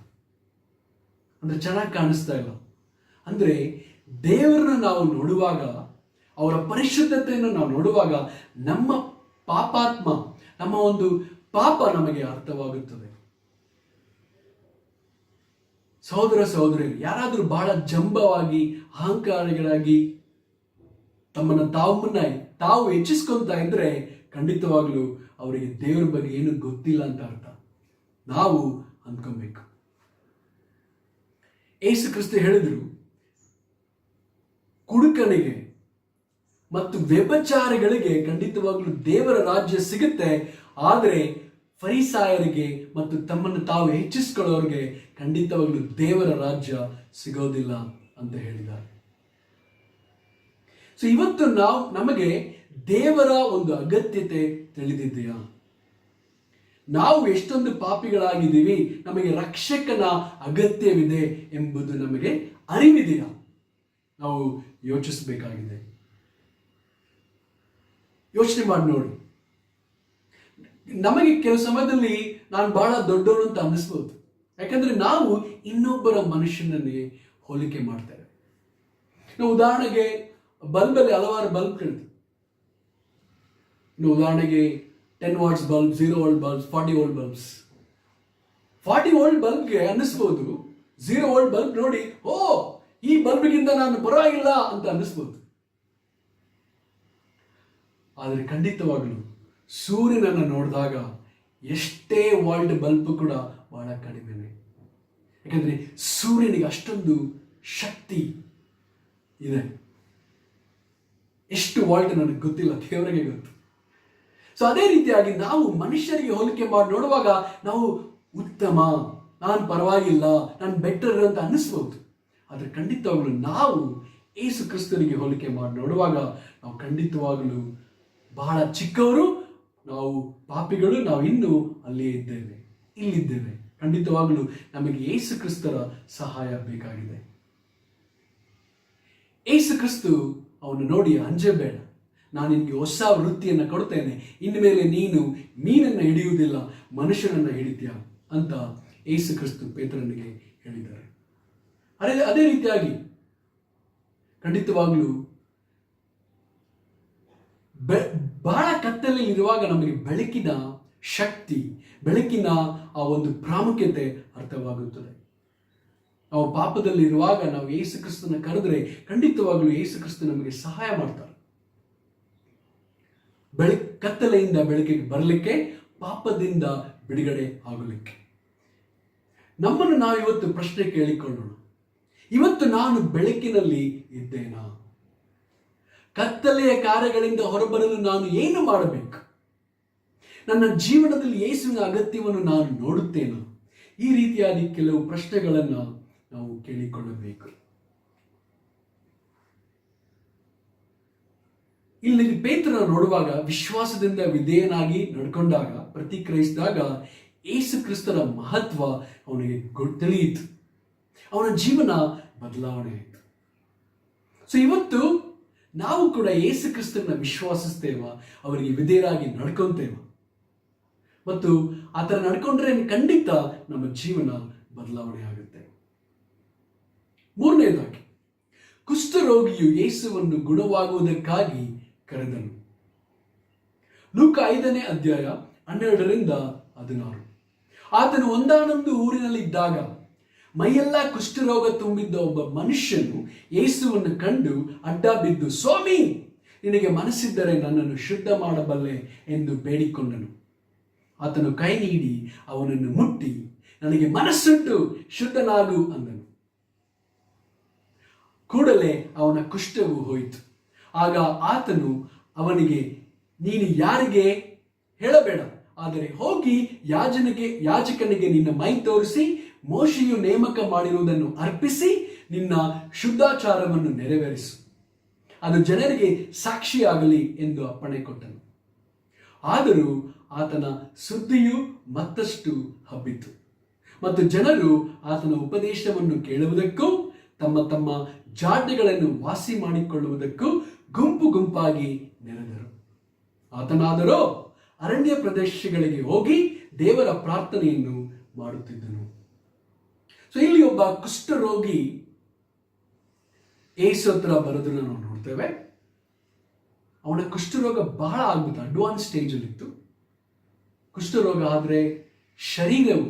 ಅಂದ್ರೆ ಚೆನ್ನಾಗಿ ಕಾಣಿಸ್ತಾ ಇಲ್ಲ. ಅಂದ್ರೆ ದೇವರನ್ನ ನಾವು ನೋಡುವಾಗ, ಅವರ ಪರಿಶುದ್ಧತೆಯನ್ನು ನಾವು ನೋಡುವಾಗ ನಮ್ಮ ಪಾಪಾತ್ಮ, ನಮ್ಮ ಒಂದು ಪಾಪ ನಮಗೆ ಅರ್ಥವಾಗುತ್ತದೆ. ಸಹೋದರ ಸಹೋದರಿಯರು, ಯಾರಾದರೂ ಬಹಳ ಜಂಬವಾಗಿ ಅಹಂಕಾರಿಗಳಾಗಿ ತಮ್ಮನ್ನ ತಾವು ಹೆಚ್ಚಿಸ್ಕೊಂತ ಇದ್ರೆ ಖಂಡಿತವಾಗ್ಲೂ ಅವರಿಗೆ ದೇವರ ಬಗ್ಗೆ ಏನು ಗೊತ್ತಿಲ್ಲ ಅಂತ ಅರ್ಥ. ನಾವು ಅಂದ್ಕೊಬೇಕು. ಯೇಸು ಕ್ರಿಸ್ತ ಹೇಳಿದ್ರು, ಕುಡುಕನಿಗೆ ಮತ್ತು ವ್ಯಭಿಚಾರಿಗಳಿಗೆ ಖಂಡಿತವಾಗ್ಲೂ ದೇವರ ರಾಜ್ಯ ಸಿಗುತ್ತೆ, ಆದರೆ ಫರಿಸಾಯರಿಗೆ ಮತ್ತು ತಮ್ಮನ್ನು ತಾವು ಹೆಚ್ಚಿಸ್ಕೊಳ್ಳೋರಿಗೆ ಖಂಡಿತವಾಗ್ಲೂ ದೇವರ ರಾಜ್ಯ ಸಿಗೋದಿಲ್ಲ ಅಂತ ಹೇಳಿದ್ದಾರೆ. ಸೊ ಇವತ್ತು ನಮಗೆ ದೇವರ ಒಂದು ಅಗತ್ಯತೆ ತಿಳಿದಿದೆಯಾ? ನಾವು ಎಷ್ಟೊಂದು ಪಾಪಿಗಳಾಗಿದ್ದೀವಿ, ನಮಗೆ ರಕ್ಷಕನ ಅಗತ್ಯವಿದೆ ಎಂಬುದು ನಮಗೆ ಅರಿವಿದೆಯಾ? ನಾವು ಯೋಚಿಸಬೇಕಾಗಿದೆ. ಯೋಚನೆ ಮಾಡಿ ನೋಡಿ. ನಮಗೆ ಕೆಲವು ಸಮಯದಲ್ಲಿ ನಾನು ಬಹಳ ದೊಡ್ಡವನು ಅಂತ ಅನ್ನಿಸ್ಬೋದು, ಯಾಕಂದ್ರೆ ನಾವು ಇನ್ನೊಬ್ಬರ ಮನುಷ್ಯನನ್ನೇ ಹೋಲಿಕೆ ಮಾಡ್ತೇವೆ. ನಾವು ಉದಾಹರಣೆಗೆ ಬಲ್ಬಲ್ಲಿ ಹಲವಾರು ಬಲ್ಬ್ಗಳಿದೆ. ಉದಾಹರಣೆಗೆ 10 watts bulb, 0 volt bulbs, 40 volt bulbs. 40 volt ಬಲ್ಬ್ಗೆ ಅನ್ನಿಸ್ಬೋದು, 0 ವೋಲ್ಟ್ ಬಲ್ಬ್ ನೋಡಿ ಓ ಈ ಬಲ್ಬ್ಗಿಂತ ನಾನು ಪರವಾಗಿಲ್ಲ ಅಂತ ಅನ್ನಿಸ್ಬೋದು. ಆದರೆ ಖಂಡಿತವಾಗ್ಲೂ ಸೂರ್ಯನನ್ನು ನೋಡಿದಾಗ ಎಷ್ಟೇ ವಾಲ್ಟ್ ಬಲ್ಬ್ ಕೂಡ ಬಹಳ ಕಡಿಮೆನೆ. ಯಾಕಂದ್ರೆ ಸೂರ್ಯನಿಗೆ ಅಷ್ಟೊಂದು ಶಕ್ತಿ ಇದೆ. ಎಷ್ಟು ವಾಲ್ಟ್ ನನಗೆ ಗೊತ್ತಿಲ್ಲ, ದೇವರಿಗೆ ಗೊತ್ತು. ಸೊ ಅದೇ ರೀತಿಯಾಗಿ ನಾವು ಮನುಷ್ಯರಿಗೆ ಹೋಲಿಕೆ ಮಾಡಿ ನೋಡುವಾಗ ನಾವು ಉತ್ತಮ, ನಾನು ಪರವಾಗಿಲ್ಲ, ನಾನು ಬೆಟರ್ ಅಂತ ಅನ್ನಿಸ್ಬೋದು. ಆದರೆ ಖಂಡಿತವಾಗ್ಲೂ ನಾವು ಯೇಸು ಕ್ರಿಸ್ತನಿಗೆ ಹೋಲಿಕೆ ಮಾಡಿ ನೋಡುವಾಗ ನಾವು ಖಂಡಿತವಾಗಲೂ ಬಹಳ ಚಿಕ್ಕವರು, ನಾವು ಪಾಪಿಗಳು, ನಾವು ಇನ್ನೂ ಅಲ್ಲೇ ಇಲ್ಲಿದ್ದೇವೆ. ಖಂಡಿತವಾಗಲೂ ನಮಗೆ ಯೇಸು ಕ್ರಿಸ್ತರ ಸಹಾಯ ಬೇಕಾಗಿದೆ. ಯೇಸು ಕ್ರಿಸ್ತು ಅವನು ನೋಡಿ ಅಂಜಬೇಡ, ನಾನು ನಿನಗೆ ಹೊಸ ವೃತ್ತಿಯನ್ನು ಕೊಡ್ತೇನೆ, ಇನ್ಮೇಲೆ ನೀನು ಮೀನನ್ನು ಹಿಡಿಯುವುದಿಲ್ಲ, ಮನುಷ್ಯನನ್ನು ಹಿಡಿತೀಯ ಅಂತ ಯೇಸು ಕ್ರಿಸ್ತು ಪೇತ್ರನಿಗೆ ಹೇಳಿದ್ದಾರೆ. ಅದೇ ರೀತಿಯಾಗಿ ಖಂಡಿತವಾಗ್ಲೂ ಬಹಳ ಕತ್ತಲಲ್ಲಿ ಇರುವಾಗ ನಮಗೆ ಬೆಳಕಿನ ಶಕ್ತಿ, ಬೆಳಕಿನ ಆ ಒಂದು ಪ್ರಾಮುಖ್ಯತೆ ಅರ್ಥವಾಗುತ್ತದೆ. ನಾವು ಪಾಪದಲ್ಲಿ ಇರುವಾಗ ನಾವು ಯೇಸು ಕ್ರಿಸ್ತನ ಕರೆದ್ರೆ ಖಂಡಿತವಾಗ್ಲೂ ಯೇಸು ಕ್ರಿಸ್ತ ನಮಗೆ ಸಹಾಯ ಮಾಡ್ತಾರೆ. ಕತ್ತಲೆಯಿಂದ ಬೆಳಕಿಗೆ ಬರಲಿಕ್ಕೆ, ಪಾಪದಿಂದ ಬಿಡುಗಡೆ ಆಗಲಿಕ್ಕೆ. ನಮ್ಮನ್ನು ನಾವು ಇವತ್ತು ಪ್ರಶ್ನೆ ಕೇಳಿಕೊಳ್ಳೋಣ, ಇವತ್ತು ನಾನು ಬೆಳಕಿನಲ್ಲಿ ಇದ್ದೇನಾ? ಕತ್ತಲೆಯ ಕಾರ್ಯಗಳಿಂದ ಹೊರಬರಲು ನಾನು ಏನು ಮಾಡಬೇಕು? ನನ್ನ ಜೀವನದಲ್ಲಿ ಯೇಸುವಿನ ಅಗತ್ಯವನ್ನು ನಾನು ನೋಡುತ್ತೇನಾ? ಈ ರೀತಿಯಾದ ಕೆಲವು ಪ್ರಶ್ನೆಗಳನ್ನು ನಾವು ಕೇಳಿಕೊಳ್ಳಬೇಕು. ಇಲ್ಲಿ ಪೇತ್ರನ ನೋಡುವಾಗ ವಿಶ್ವಾಸದಿಂದ ವಿಧೇಯನಾಗಿ ನಡ್ಕೊಂಡಾಗ, ಪ್ರತಿಕ್ರಿಯಿಸಿದಾಗ ಯೇಸು ಕ್ರಿಸ್ತನ ಮಹತ್ವ ಅವನಿಗೆ ತಿಳಿಯಿತು. ಅವನ ಜೀವನ ಬದಲಾವಣೆ ಆಯಿತು. ಸೊ ಇವತ್ತು ನಾವು ಕೂಡ ಯೇಸು ಕ್ರಿಸ್ತನ ವಿಶ್ವಾಸಿಸ್ತೇವ, ಅವರಿಗೆ ವಿಧೇಯರಾಗಿ ನಡ್ಕೊಂತೇವ, ಮತ್ತು ಆ ಥರ ನಡ್ಕೊಂಡ್ರೆ ಖಂಡಿತ ನಮ್ಮ ಜೀವನ ಬದಲಾವಣೆ ಆಗುತ್ತೆ. ಮೂರನೇದಾಗಿ, ಕುಷ್ಠರೋಗಿಯು ಯೇಸುವನ್ನು ಗುಣವಾಗುವುದಕ್ಕಾಗಿ ಕರೆದನು. ಲೂಕ 5ನೇ ಅಧ್ಯಾಯ 12-16. ಆತನು ಒಂದಾನೊಂದು ಊರಿನಲ್ಲಿದ್ದಾಗ ಮೈಯೆಲ್ಲ ಕುಷ್ಠರೋಗ ತುಂಬಿದ್ದ ಒಬ್ಬ ಮನುಷ್ಯನು ಯೇಸುವನ್ನು ಕಂಡು ಅಡ್ಡ ಬಿದ್ದು, ಸ್ವಾಮಿ, ನಿನಗೆ ಮನಸ್ಸಿದ್ದರೆ ನನ್ನನ್ನು ಶುದ್ಧ ಮಾಡಬಲ್ಲೆ ಎಂದು ಬೇಡಿಕೊಂಡನು. ಆತನು ಕೈ ನೀಡಿ ಅವನನ್ನು ಮುಟ್ಟಿ, ನನಗೆ ಮನಸ್ಸುಂಟು, ಶುದ್ಧನಾಗು ಅಂದನು. ಕೂಡಲೇ ಅವನ ಕುಷ್ಠವು ಹೋಯಿತು. ಆಗ ಆತನು ಅವನಿಗೆ, ನೀನು ಯಾರಿಗೆ ಹೇಳಬೇಡ, ಆದರೆ ಹೋಗಿ ಯಾಜಕನಿಗೆ ನಿನ್ನ ಮೈ ತೋರಿಸಿ ಮೋಶೆಯು ನೇಮಕ ಮಾಡಿರುವುದನ್ನು ಅರ್ಪಿಸಿ ನಿನ್ನ ಶುದ್ಧಾಚಾರವನ್ನು ನೆರವೇರಿಸು, ಅದು ಜನರಿಗೆ ಸಾಕ್ಷಿಯಾಗಲಿ ಎಂದು ಅಪ್ಪಣೆ ಕೊಟ್ಟನು. ಆದರೂ ಆತನ ಸುದ್ದಿಯು ಮತ್ತಷ್ಟು ಹಬ್ಬಿತು ಮತ್ತು ಜನರು ಆತನ ಉಪದೇಶವನ್ನು ಕೇಳುವುದಕ್ಕೂ ತಮ್ಮ ತಮ್ಮ ಜಾಡ್ಯಗಳನ್ನು ವಾಸಿ ಮಾಡಿಕೊಳ್ಳುವುದಕ್ಕೂ ಗುಂಪು ಗುಂಪಾಗಿ ನೆರೆದರು. ಆತನಾದರೋ ಅರಣ್ಯ ಪ್ರದೇಶಗಳಿಗೆ ಹೋಗಿ ದೇವರ ಪ್ರಾರ್ಥನೆಯನ್ನು ಮಾಡುತ್ತಿದ್ದನು. ಸೊ ಇಲ್ಲಿ ಒಬ್ಬ ಕುಷ್ಠರೋಗಿ ಯೇಸು ಹತ್ರ ಬರೋದನ್ನ ನಾವು ನೋಡ್ತೇವೆ. ಅವನ ಕುಷ್ಠರೋಗ ಬಹಳ ಆಗ್ಬಿಟ್ಟು ಅಡ್ವಾನ್ಸ್ ಸ್ಟೇಜಲ್ಲಿತ್ತು. ಕುಷ್ಠರೋಗ ಆದರೆ ಶರೀರವು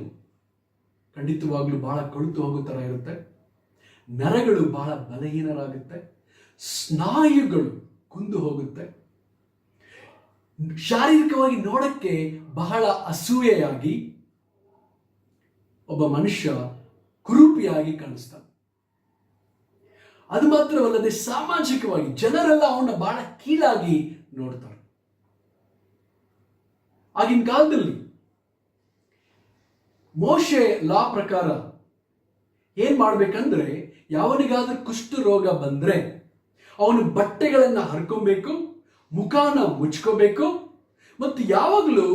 ಖಂಡಿತವಾಗ್ಲೂ ಬಹಳ ಕೊಳುತು ಹೋಗೋ ಥರ ಇರುತ್ತೆ, ನರಗಳು ಬಹಳ ಬಲಹೀನರಾಗುತ್ತೆ, ಸ್ನಾಯುಗಳು ಕುಂದು ಹೋಗುತ್ತೆ, ಶಾರೀರಿಕವಾಗಿ ನೋಡಕ್ಕೆ ಬಹಳ ಅಸೂಯೆಯಾಗಿ ಒಬ್ಬ ಮನುಷ್ಯ ಕುರೂಪಿಯಾಗಿ ಕಾಣಿಸ್ತಾನೆ. ಅದು ಮಾತ್ರವಲ್ಲದೆ ಸಾಮಾಜಿಕವಾಗಿ ಜನರೆಲ್ಲ ಅವನ್ನ ಬಹಳ ಕೀಳಾಗಿ ನೋಡ್ತಾರೆ. ಆಗಿನ ಕಾಲದಲ್ಲಿ ಮೋಶೆ ಲಾ ಪ್ರಕಾರ ಏನ್ ಮಾಡ್ಬೇಕಂದ್ರೆ, ಯಾವನಿಗಾದ್ರೂ ಕುಷ್ಠರೋಗ ಬಂದ್ರೆ ಅವನು ಬಟ್ಟೆಗಳನ್ನ ಹರ್ಕೊಬೇಕು, ಮುಖಾನ ಮುಚ್ಕೋಬೇಕು, ಮತ್ತು ಯಾವಾಗಲೂ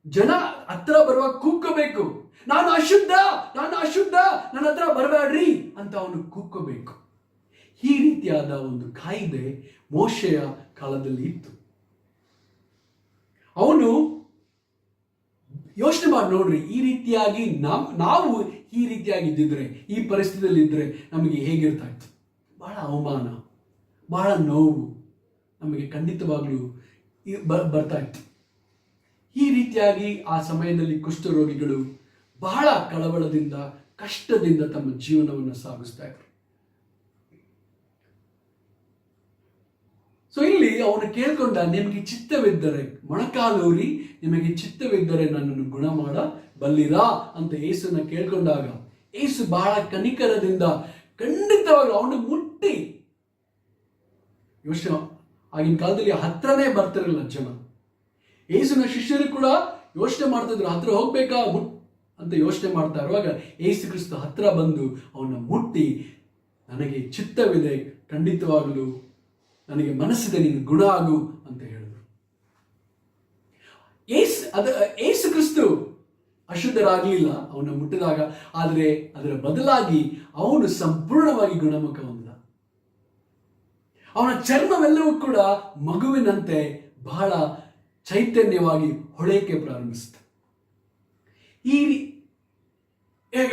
ಜನ ಹತ್ರ ಬರುವಾಗ ಕೂಕ್ಕೋಬೇಕು, ನಾನು ಅಶುದ್ಧ, ನನ್ನ ಹತ್ರ ಬರಬೇಡ್ರಿ ಅಂತ ಅವನು ಕೂಕ್ಕೋಬೇಕು. ಈ ರೀತಿಯಾದ ಒಂದು ಕಾಯ್ದೆ ಮೋಶೆಯ ಕಾಲದಲ್ಲಿ ಇತ್ತು. ಅವನು ಯೋಚನೆ ಮಾಡಿ ನೋಡ್ರಿ, ಈ ರೀತಿಯಾಗಿ ನಾವು ಈ ರೀತಿಯಾಗಿ ಇದ್ದಿದ್ರೆ, ಈ ಪರಿಸ್ಥಿತಿಯಲ್ಲಿ ಇದ್ರೆ ನಮಗೆ ಹೇಗಿರ್ತಾ ಇತ್ತು? ಬಹಳ ಅವಮಾನ, ಬಹಳ ನೋವು ನಮಗೆ ಖಂಡಿತವಾಗ್ಲೂ ಬರ್ತಾ ಇತ್ತು. ಈ ರೀತಿಯಾಗಿ ಆ ಸಮಯದಲ್ಲಿ ಕುಷ್ಠರೋಗಿಗಳು ಬಹಳ ಕಳವಳದಿಂದ, ಕಷ್ಟದಿಂದ ತಮ್ಮ ಜೀವನವನ್ನು ಸಾಗಿಸ್ತಾ ಇದ್ರು. ಸೊ ಇಲ್ಲಿ ಅವನು ಕೇಳ್ಕೊಂಡ, ನಿಮಗೆ ಚಿತ್ತವಿದ್ದರೆ, ಮೊಣಕಾಲೂರಿ ನಿಮಗೆ ಚಿತ್ತವಿದ್ದರೆ ನನ್ನನ್ನು ಗುಣ ಮಾಡ ಬಲ್ಲಿರಾ ಅಂತ ಯೇಸುನ ಕೇಳ್ಕೊಂಡಾಗ, ಯೇಸು ಬಹಳ ಕನಿಕರದಿಂದ ಖಂಡಿತವಾಗಿ ಅವನು ಮುಟ್ಟಿ, ಯೋಚನೆ ಆಗಿನ ಕಾಲದಲ್ಲಿ ಹತ್ರನೇ ಬರ್ತಿರಲಿಲ್ಲ ಜನ. ಯೇಸುನ ಶಿಷ್ಯರು ಕೂಡ ಯೋಚನೆ ಮಾಡ್ತಿದ್ರು, ಹತ್ರ ಹೋಗ್ಬೇಕಾ ಅಂತ ಯೋಚನೆ ಮಾಡ್ತಾ ಇರುವಾಗ ಯೇಸು ಕ್ರಿಸ್ತ ಹತ್ರ ಬಂದು ಅವನ್ನ ಮುಟ್ಟಿ, ನನಗೆ ಚಿತ್ತವಿದೆ, ಖಂಡಿತವಾಗಲು ನನಗೆ ಮನಸ್ಸಿದೆ, ನೀನು ಗುಣ ಆಗು ಅಂತ ಹೇಳಿದ್ರು. ಯೇಸು ಕ್ರಿಸ್ತು ಅಶುದ್ಧರಾಗಲಿಲ್ಲ ಅವನ ಮುಟ್ಟಿದಾಗ, ಆದರೆ ಅದರ ಬದಲಾಗಿ ಅವನು ಸಂಪೂರ್ಣವಾಗಿ ಗುಣಮುಖ ಹೊಂದ. ಅವನ ಚರ್ಮವೆಲ್ಲವೂ ಕೂಡ ಮಗುವಿನಂತೆ ಬಹಳ ಚೈತನ್ಯವಾಗಿ ಹೊಳೆಯಕ್ಕೆ ಪ್ರಾರಂಭಿಸುತ್ತೆ.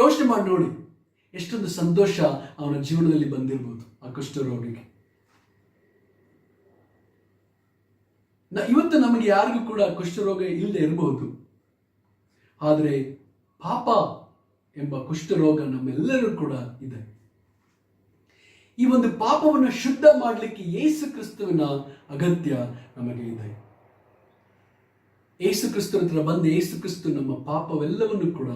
ಯೋಚನೆ ಮಾಡಿ ನೋಡಿ, ಎಷ್ಟೊಂದು ಸಂತೋಷ ಅವನ ಜೀವನದಲ್ಲಿ ಬಂದಿರಬಹುದು ಆ ಕುಷ್ಠರೋಗಿಗೆ. ಇವತ್ತು ನಮಗೆ ಯಾರಿಗೂ ಕೂಡ ಕುಷ್ಠರೋಗ ಇಲ್ಲದೆ ಇರಬಹುದು, ಆದರೆ ಪಾಪ ಎಂಬ ಕುಷ್ಠರೋಗ ನಮ್ಮೆಲ್ಲರೂ ಕೂಡ ಇದೆ. ಈ ಒಂದು ಪಾಪವನ್ನು ಶುದ್ಧ ಮಾಡಲಿಕ್ಕೆ ಯೇಸು ಕ್ರಿಸ್ತುವಿನ ಅಗತ್ಯ ನಮಗೆ ಇದೆ. ಯೇಸು ಕ್ರಿಸ್ತನ ಹತ್ರ ಬಂದು ಯೇಸು ಕ್ರಿಸ್ತು ನಮ್ಮ ಪಾಪವೆಲ್ಲವನ್ನು ಕೂಡ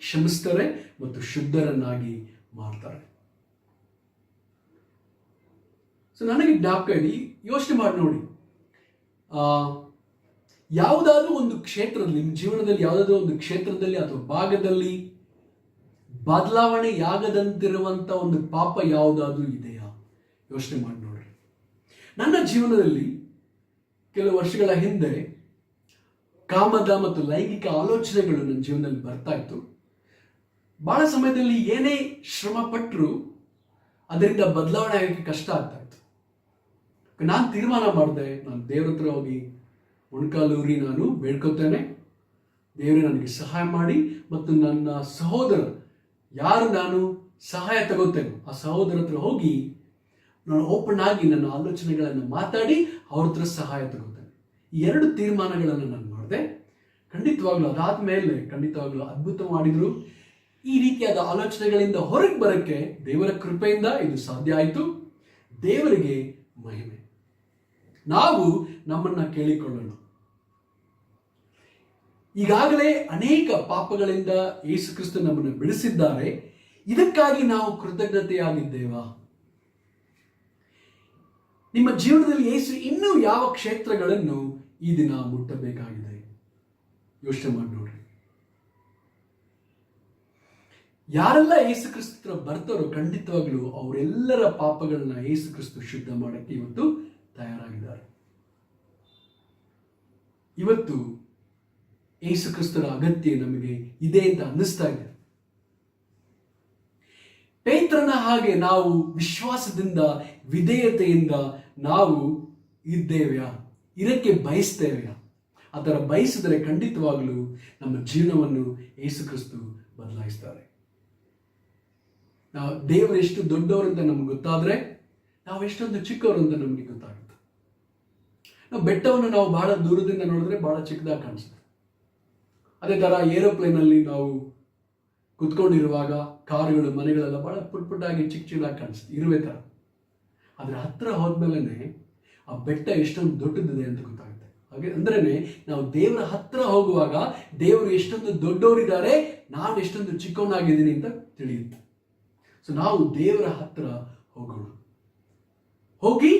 ಕ್ಷಮಿಸ್ತಾರೆ ಮತ್ತು ಶುದ್ಧರನ್ನಾಗಿ ಮಾಡ್ತಾರೆ. ಸೊ ನನಗೆ ಜ್ಞಾಪಕ ಇದೆ, ಯೋಚನೆ ಮಾಡಿ ನೋಡಿ, ಯಾವುದಾದ್ರೂ ಒಂದು ಕ್ಷೇತ್ರದಲ್ಲಿ, ನಿಮ್ಮ ಜೀವನದಲ್ಲಿ ಯಾವುದಾದ್ರೂ ಒಂದು ಕ್ಷೇತ್ರದಲ್ಲಿ ಅಥವಾ ಭಾಗದಲ್ಲಿ ಬದಲಾವಣೆ ಆಗದಂತಿರುವಂತ ಒಂದು ಪಾಪ ಯಾವುದಾದ್ರೂ ಇದೆಯಾ? ಯೋಚನೆ ಮಾಡಿ ನೋಡ್ರಿ. ನನ್ನ ಜೀವನದಲ್ಲಿ ಕೆಲವು ವರ್ಷಗಳ ಹಿಂದೆ ಕಾಮದ ಮತ್ತು ಲೈಂಗಿಕ ಆಲೋಚನೆಗಳು ನನ್ನ ಜೀವನದಲ್ಲಿ ಬರ್ತಾ ಇತ್ತು. ಬಹಳ ಸಮಯದಲ್ಲಿ ಏನೇ ಶ್ರಮ ಪಟ್ಟರು ಅದರಿಂದ ಬದಲಾವಣೆ ಆಗೋಕ್ಕೆ ಕಷ್ಟ ಆಗ್ತಾ ಇತ್ತು. ನಾನು ತೀರ್ಮಾನ ಮಾಡಿದೆ, ನಾನು ದೇವ್ರ ಹತ್ರ ಹೋಗಿ ಮೊಣಕಾಲೂರಿ ನಾನು ಬೇಡ್ಕೊತೇನೆ, ದೇವರೇ ನನಗೆ ಸಹಾಯ ಮಾಡಿ, ಮತ್ತು ನನ್ನ ಸಹೋದರ ಯಾರು ನಾನು ಸಹಾಯ ತಗೋತೇನೆ ಆ ಸಹೋದರ ಹತ್ರ ಹೋಗಿ ನಾನು ಓಪನ್ ಆಗಿ ನನ್ನ ಆಲೋಚನೆಗಳನ್ನು ಮಾತಾಡಿ ಅವ್ರ ಹತ್ರ ಸಹಾಯ ತಗೋತೇನೆ. ಈ 2 ತೀರ್ಮಾನಗಳನ್ನು ನಾನು ಮಾಡಿದೆ. ಖಂಡಿತವಾಗ್ಲೂ ಅದಾದ್ಮೇಲೆ ಖಂಡಿತವಾಗ್ಲೂ ಅದ್ಭುತ ಮಾಡಿದ್ರು. ಈ ರೀತಿಯಾದ ಆಲೋಚನೆಗಳಿಂದ ಹೊರಗೆ ಬರೋಕ್ಕೆ ದೇವರ ಕೃಪೆಯಿಂದ ಇದು ಸಾಧ್ಯ ಆಯಿತು. ದೇವರಿಗೆ ಮಹಿಮೆ. ನಾವು ನಮ್ಮನ್ನ ಕೇಳಿಕೊಳ್ಳೋಣ. ಈಗಾಗಲೇ ಅನೇಕ ಪಾಪಗಳಿಂದ ಯೇಸು ಕ್ರಿಸ್ತ ನಮ್ಮನ್ನು ಬಿಡಿಸಿದ್ದಾರೆ. ಇದಕ್ಕಾಗಿ ನಾವು ಕೃತಜ್ಞತೆಯಾಗಿದ್ದೇವಾ? ನಿಮ್ಮ ಜೀವನದಲ್ಲಿ ಯೇಸು ಇನ್ನೂ ಯಾವ ಕ್ಷೇತ್ರಗಳನ್ನು ಈ ದಿನ ಮುಟ್ಟಬೇಕಾಗಿದೆ? ಯೋಚನೆ ಮಾಡಿ ನೋಡ್ರಿ. ಯಾರೆಲ್ಲ ಯೇಸು ಕ್ರಿಸ್ತ ಹತ್ರ ಬರ್ತಾರೋ ಖಂಡಿತವಾಗ್ಲೂ ಅವರೆಲ್ಲರ ಪಾಪಗಳನ್ನ ಯೇಸು ಕ್ರಿಸ್ತ ಶುದ್ಧ ಮಾಡಕ್ಕೆ ಇವತ್ತು ತಯಾರಾಗಿದ್ದಾರೆ. ಇವತ್ತು ಯೇಸು ಕ್ರಿಸ್ತರ ಅಗತ್ಯ ನಮಗೆ ಇದೆ ಅಂತ ಅನ್ನಿಸ್ತಾ ಇದೆ. ಪೇತ್ರನ ಹಾಗೆ ನಾವು ವಿಶ್ವಾಸದಿಂದ ವಿಧೇಯತೆಯಿಂದ ನಾವು ಇದ್ದೇವೆಯಾ? ಇರಕ್ಕೆ ಬಯಸ್ತೇವೆಯಾ? ಆ ಥರ ಬಯಸಿದರೆ ಖಂಡಿತವಾಗಲೂ ನಮ್ಮ ಜೀವನವನ್ನು ಯೇಸು ಕ್ರಿಸ್ತು ಬದಲಾಯಿಸ್ತಾರೆ. ನಾವು ದೇವರು ಎಷ್ಟು ದೊಡ್ಡವರು ಅಂತ ನಮ್ಗೆ ಗೊತ್ತಾದ್ರೆ ನಾವು ಎಷ್ಟೊಂದು ಚಿಕ್ಕವರು ಅಂತ ನಮಗೆ ಗೊತ್ತಾಗುತ್ತೆ. ನಾವು ಬೆಟ್ಟವನ್ನು ನಾವು ಬಹಳ ದೂರದಿಂದ ನೋಡಿದ್ರೆ ಬಹಳ ಚಿಕ್ಕದಾಗಿ ಕಾಣಿಸುತ್ತೆ. ಅದೇ ಥರ ಏರೋಪ್ಲೇನಲ್ಲಿ ನಾವು ಕುತ್ಕೊಂಡಿರುವಾಗ ಕಾರುಗಳು ಮನೆಗಳೆಲ್ಲ ಬಹಳ ಪುಟ್ಟಾಗಿ ಚಿಕ್ಕ ಚಿಕ್ಕದಾಗಿ ಕಾಣಿಸುತ್ತೆ, ಇರುವೆ ಥರ. ಆದರೆ ಹತ್ರ ಹೋದ್ಮೇಲೆ ಆ ಬೆಟ್ಟ ಎಷ್ಟೊಂದು ದೊಡ್ಡದಿದೆ ಅಂತ ಗೊತ್ತಾಗುತ್ತೆ. ಹಾಗೆ ಅಂದ್ರೇನೆ ನಾವು ದೇವರ ಹತ್ರ ಹೋಗುವಾಗ ದೇವರು ಎಷ್ಟೊಂದು ದೊಡ್ಡವರಿದ್ದಾರೆ, ನಾನು ಎಷ್ಟೊಂದು ಚಿಕ್ಕವನಾಗಿದ್ದೀನಿ ಅಂತ ತಿಳಿಯುತ್ತೆ. ಸೊ ನಾವು ದೇವರ ಹತ್ರ ಹೋಗೋಣ. ಹೋಗಿ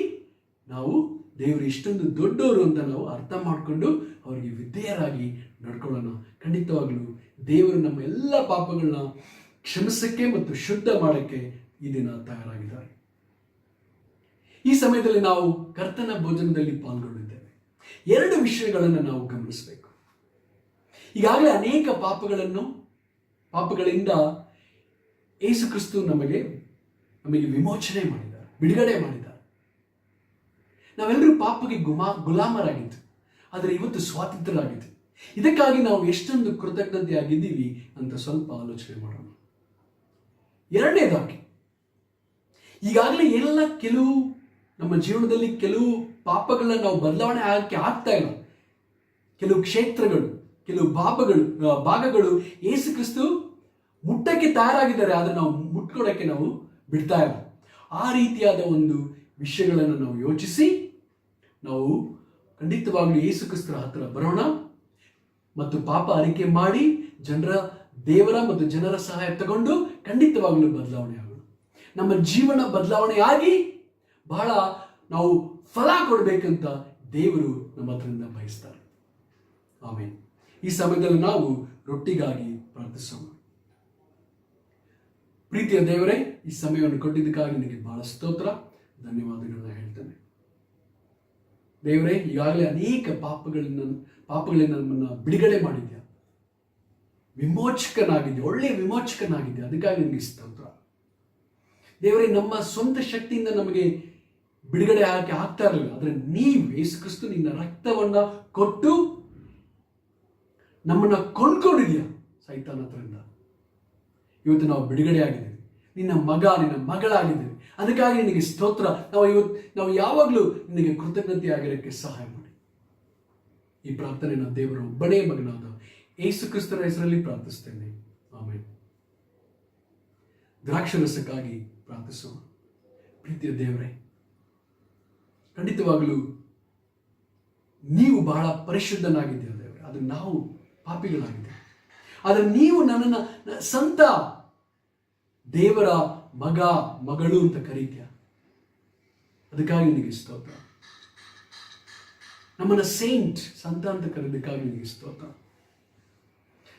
ನಾವು ದೇವರು ಇಷ್ಟೊಂದು ದೊಡ್ಡವರು ಅಂತ ನಾವು ಅರ್ಥ ಮಾಡಿಕೊಂಡು ಅವರಿಗೆ ವಿಧೇಯರಾಗಿ ನಡ್ಕೊಳ್ಳೋಣ. ಖಂಡಿತವಾಗ್ಲೂ ದೇವರು ನಮ್ಮ ಎಲ್ಲ ಪಾಪಗಳನ್ನ ಕ್ಷಮಿಸಕ್ಕೆ ಮತ್ತು ಶುದ್ಧ ಮಾಡಕ್ಕೆ ಈ ದಿನ ತಯಾರಾಗಿದ್ದಾರೆ. ಈ ಸಮಯದಲ್ಲಿ ನಾವು ಕರ್ತನ ಭೋಜನದಲ್ಲಿ ಪಾಲ್ಗೊಂಡಿದ್ದೇವೆ. 2 ವಿಷಯಗಳನ್ನು ನಾವು ಗಮನಿಸಬೇಕು. ಈಗಾಗಲೇ ಅನೇಕ ಪಾಪಗಳಿಂದ ಯೇಸು ಕ್ರಿಸ್ತು ನಮಗೆ ವಿಮೋಚನೆ ಮಾಡಿದ್ದಾರೆ, ಬಿಡುಗಡೆ ಮಾಡಿದ್ದಾರೆ. ನಾವೆಲ್ಲರೂ ಪಾಪಕ್ಕೆ ಗುಲಾಮರಾಗಿದ್ದು, ಆದರೆ ಇವತ್ತು ಸ್ವಾತಂತ್ರ್ಯರಾಗಿದ್ದು. ಇದಕ್ಕಾಗಿ ನಾವು ಎಷ್ಟೊಂದು ಕೃತಜ್ಞತೆಯಾಗಿದ್ದೀವಿ ಅಂತ ಸ್ವಲ್ಪ ಆಲೋಚನೆ ಮಾಡೋಣ. 2ನೇದಾಗಿ, ಈಗಾಗಲೇ ಎಲ್ಲ ನಮ್ಮ ಜೀವನದಲ್ಲಿ ಕೆಲವು ಪಾಪಗಳನ್ನ ನಾವು ಬದಲಾವಣೆ ಆಗಕ್ಕೆ ಆಗ್ತಾ ಇಲ್ಲ. ಕೆಲವು ಕ್ಷೇತ್ರಗಳು, ಕೆಲವು ಭಾಗಗಳು ಯೇಸು ಕ್ರಿಸ್ತು ಮುಟ್ಟಕ್ಕೆ ತಯಾರಾಗಿದ್ದಾರೆ, ಆದರೆ ನಾವು ಮುಟ್ಕೊಡಕ್ಕೆ ನಾವು ಬಿಡ್ತಾ ಇಲ್ಲ. ಆ ರೀತಿಯಾದ ಒಂದು ವಿಷಯಗಳನ್ನು ನಾವು ಯೋಚಿಸಿ ನಾವು ಖಂಡಿತವಾಗ್ಲೂ ಯೇಸು ಕ್ರಿಸ್ತರ ಹತ್ರ ಬರೋಣ ಮತ್ತು ಪಾಪ ಅರಿಕೆ ಮಾಡಿ ದೇವರ ಮತ್ತು ಜನರ ಸಹಾಯ ತಗೊಂಡು ಖಂಡಿತವಾಗ್ಲೂ ಬದಲಾವಣೆ ಆಗೋಣ. ನಮ್ಮ ಜೀವನ ಬದಲಾವಣೆ ಆಗಿ ಬಹಳ ನಾವು ಫಲ ಕೊಡಬೇಕಂತ ದೇವರು ನಮ್ಮ ಹತ್ರದಿಂದ ಬಯಸ್ತಾರೆ. ಆಮೇಲೆ ಈ ಸಮಯದಲ್ಲಿ ನಾವು ರೊಟ್ಟಿಗಾಗಿ ಪ್ರಾರ್ಥಿಸೋಣ. ಪ್ರೀತಿಯ ದೇವರೇ, ಈ ಸಮಯವನ್ನು ಕೊಟ್ಟಿದ್ದಕ್ಕಾಗಿ ನಿನಗೆ ಬಹಳ ಸ್ತೋತ್ರ, ಧನ್ಯವಾದಗಳನ್ನ ಹೇಳ್ತೇನೆ. ದೇವರೇ, ಈಗಾಗಲೇ ಅನೇಕ ಪಾಪಗಳಿಂದ ನಮ್ಮನ್ನ ಬಿಡುಗಡೆ ಮಾಡಿದ್ಯಾ, ವಿಮೋಚಕನಾಗಿದ್ಯಾ, ಒಳ್ಳೆಯ ವಿಮೋಚಕನಾಗಿದ್ಯಾ, ಅದಕ್ಕಾಗಿ ನಿನಗೆ ಸ್ತೋತ್ರ. ದೇವರೇ, ನಮ್ಮ ಸ್ವಂತ ಶಕ್ತಿಯಿಂದ ನಮಗೆ ಬಿಡುಗಡೆ ಆಗಕ್ಕೆ ಆಗ್ತಾ ಇರಲಿಲ್ಲ, ಆದರೆ ನೀವು ಯೇಸು ಕ್ರಿಸ್ತು ನಿನ್ನ ರಕ್ತವನ್ನ ಕೊಟ್ಟು ನಮ್ಮನ್ನ ಕೊಂಡ್ಕೊಂಡಿದ್ಯಾ ಸೈತಾನ ಹತ್ರದಿಂದ. ಇವತ್ತು ನಾವು ಬಿಡುಗಡೆ ಆಗಿದ್ದೇವೆ, ನಿನ್ನ ಮಗಳಾಗಿದ್ದೇವೆ. ಅದಕ್ಕಾಗಿ ನಿನಗೆ ಸ್ತೋತ್ರ. ನಾವು ಯಾವಾಗಲೂ ನಿನಗೆ ಕೃತಜ್ಞತೆ ಆಗಿರೋಕ್ಕೆ ಸಹಾಯ ಮಾಡಿ. ಈ ಪ್ರಾರ್ಥನೆಯನ್ನು ದೇವರ ಒಬ್ಬನೇ ಮಗನಾದ ಯೇಸು ಕ್ರಿಸ್ತರ ಹೆಸರಲ್ಲಿ ಪ್ರಾರ್ಥಿಸ್ತೇನೆ, ಆಮೇಲೆ. ದ್ರಾಕ್ಷರಸಕ್ಕಾಗಿ ಪ್ರಾರ್ಥಿಸೋಣ. ಪ್ರೀತಿಯ ದೇವರೇ, ಖಂಡಿತವಾಗಲೂ ನೀವು ಬಹಳ ಪರಿಶುದ್ಧನಾಗಿದ್ದೀರ ದೇವರೇ, ಅದು ನಾವು ಪಾಪಿಗಳಾಗಿದ್ದೇವೆ. ಆದರೆ ನೀವು ನನ್ನನ್ನು ಸಂತ ದೇವರ ಮಗಳು ಅಂತ ಕರೀತೀಯ, ಅದಕ್ಕಾಗಿ ನಿನಗೆ ಸ್ತೋತ್ರ. ನಮ್ಮನ್ನ ಸಂತ ಅಂತ ಕರೆದಕ್ಕಾಗಿ ನಿನಗೆ ಸ್ತೋತ್ರ.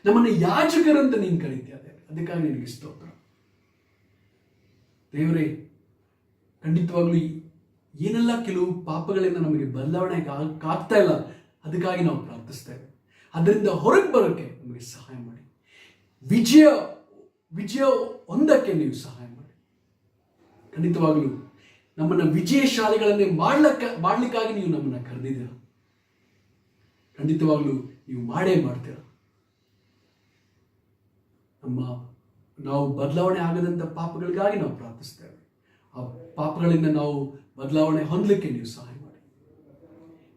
ನಮ್ಮನ್ನು ಯಾಜಕರು ಅಂತ ನೀನು ಕರೀತೀಯ ದೇವರೇ, ಅದಕ್ಕಾಗಿ ನಿನಗೆ ಸ್ತೋತ್ರ. ದೇವರೇ, ಖಂಡಿತವಾಗ್ಲೂ ಏನೆಲ್ಲ ಕೆಲವು ಪಾಪಗಳಿಂದ ನಮಗೆ ಬದಲಾವಣೆ ಆಗ್ತಾ ಇಲ್ಲ, ಅದಕ್ಕಾಗಿ ನಾವು ಪ್ರಾರ್ಥಿಸ್ತೇವೆ. ಅದರಿಂದ ಹೊರಗೆ ಬರೋಕ್ಕೆ ನಮಗೆ ಸಹಾಯ ಮಾಡಿ. ವಿಜಯ ಹೊಂದಕ್ಕೆ ನೀವು ಸಹಾಯ ಮಾಡಿ. ಖಂಡಿತವಾಗಲೂ ನಮ್ಮನ್ನು ವಿಜಯಶಾಲಿಗಳನ್ನೇ ಮಾಡ್ಲಿಕ್ಕಾಗಿ ನೀವು ನಮ್ಮನ್ನು ಕರೆದಿದ್ದೀರ. ಖಂಡಿತವಾಗ್ಲೂ ನೀವು ಮಾಡ್ತೀರ. ನಾವು ಬದಲಾವಣೆ ಆಗದಂಥ ಪಾಪಗಳಿಗಾಗಿ ನಾವು ಪ್ರಾರ್ಥಿಸ್ತೇವೆ. ಆ ಪಾಪಗಳಿಂದ ನಾವು ಬದಲಾವಣೆ ಹೊಂದಲಿಕ್ಕೆ ನೀವು ಸಹಾಯ ಮಾಡಿ.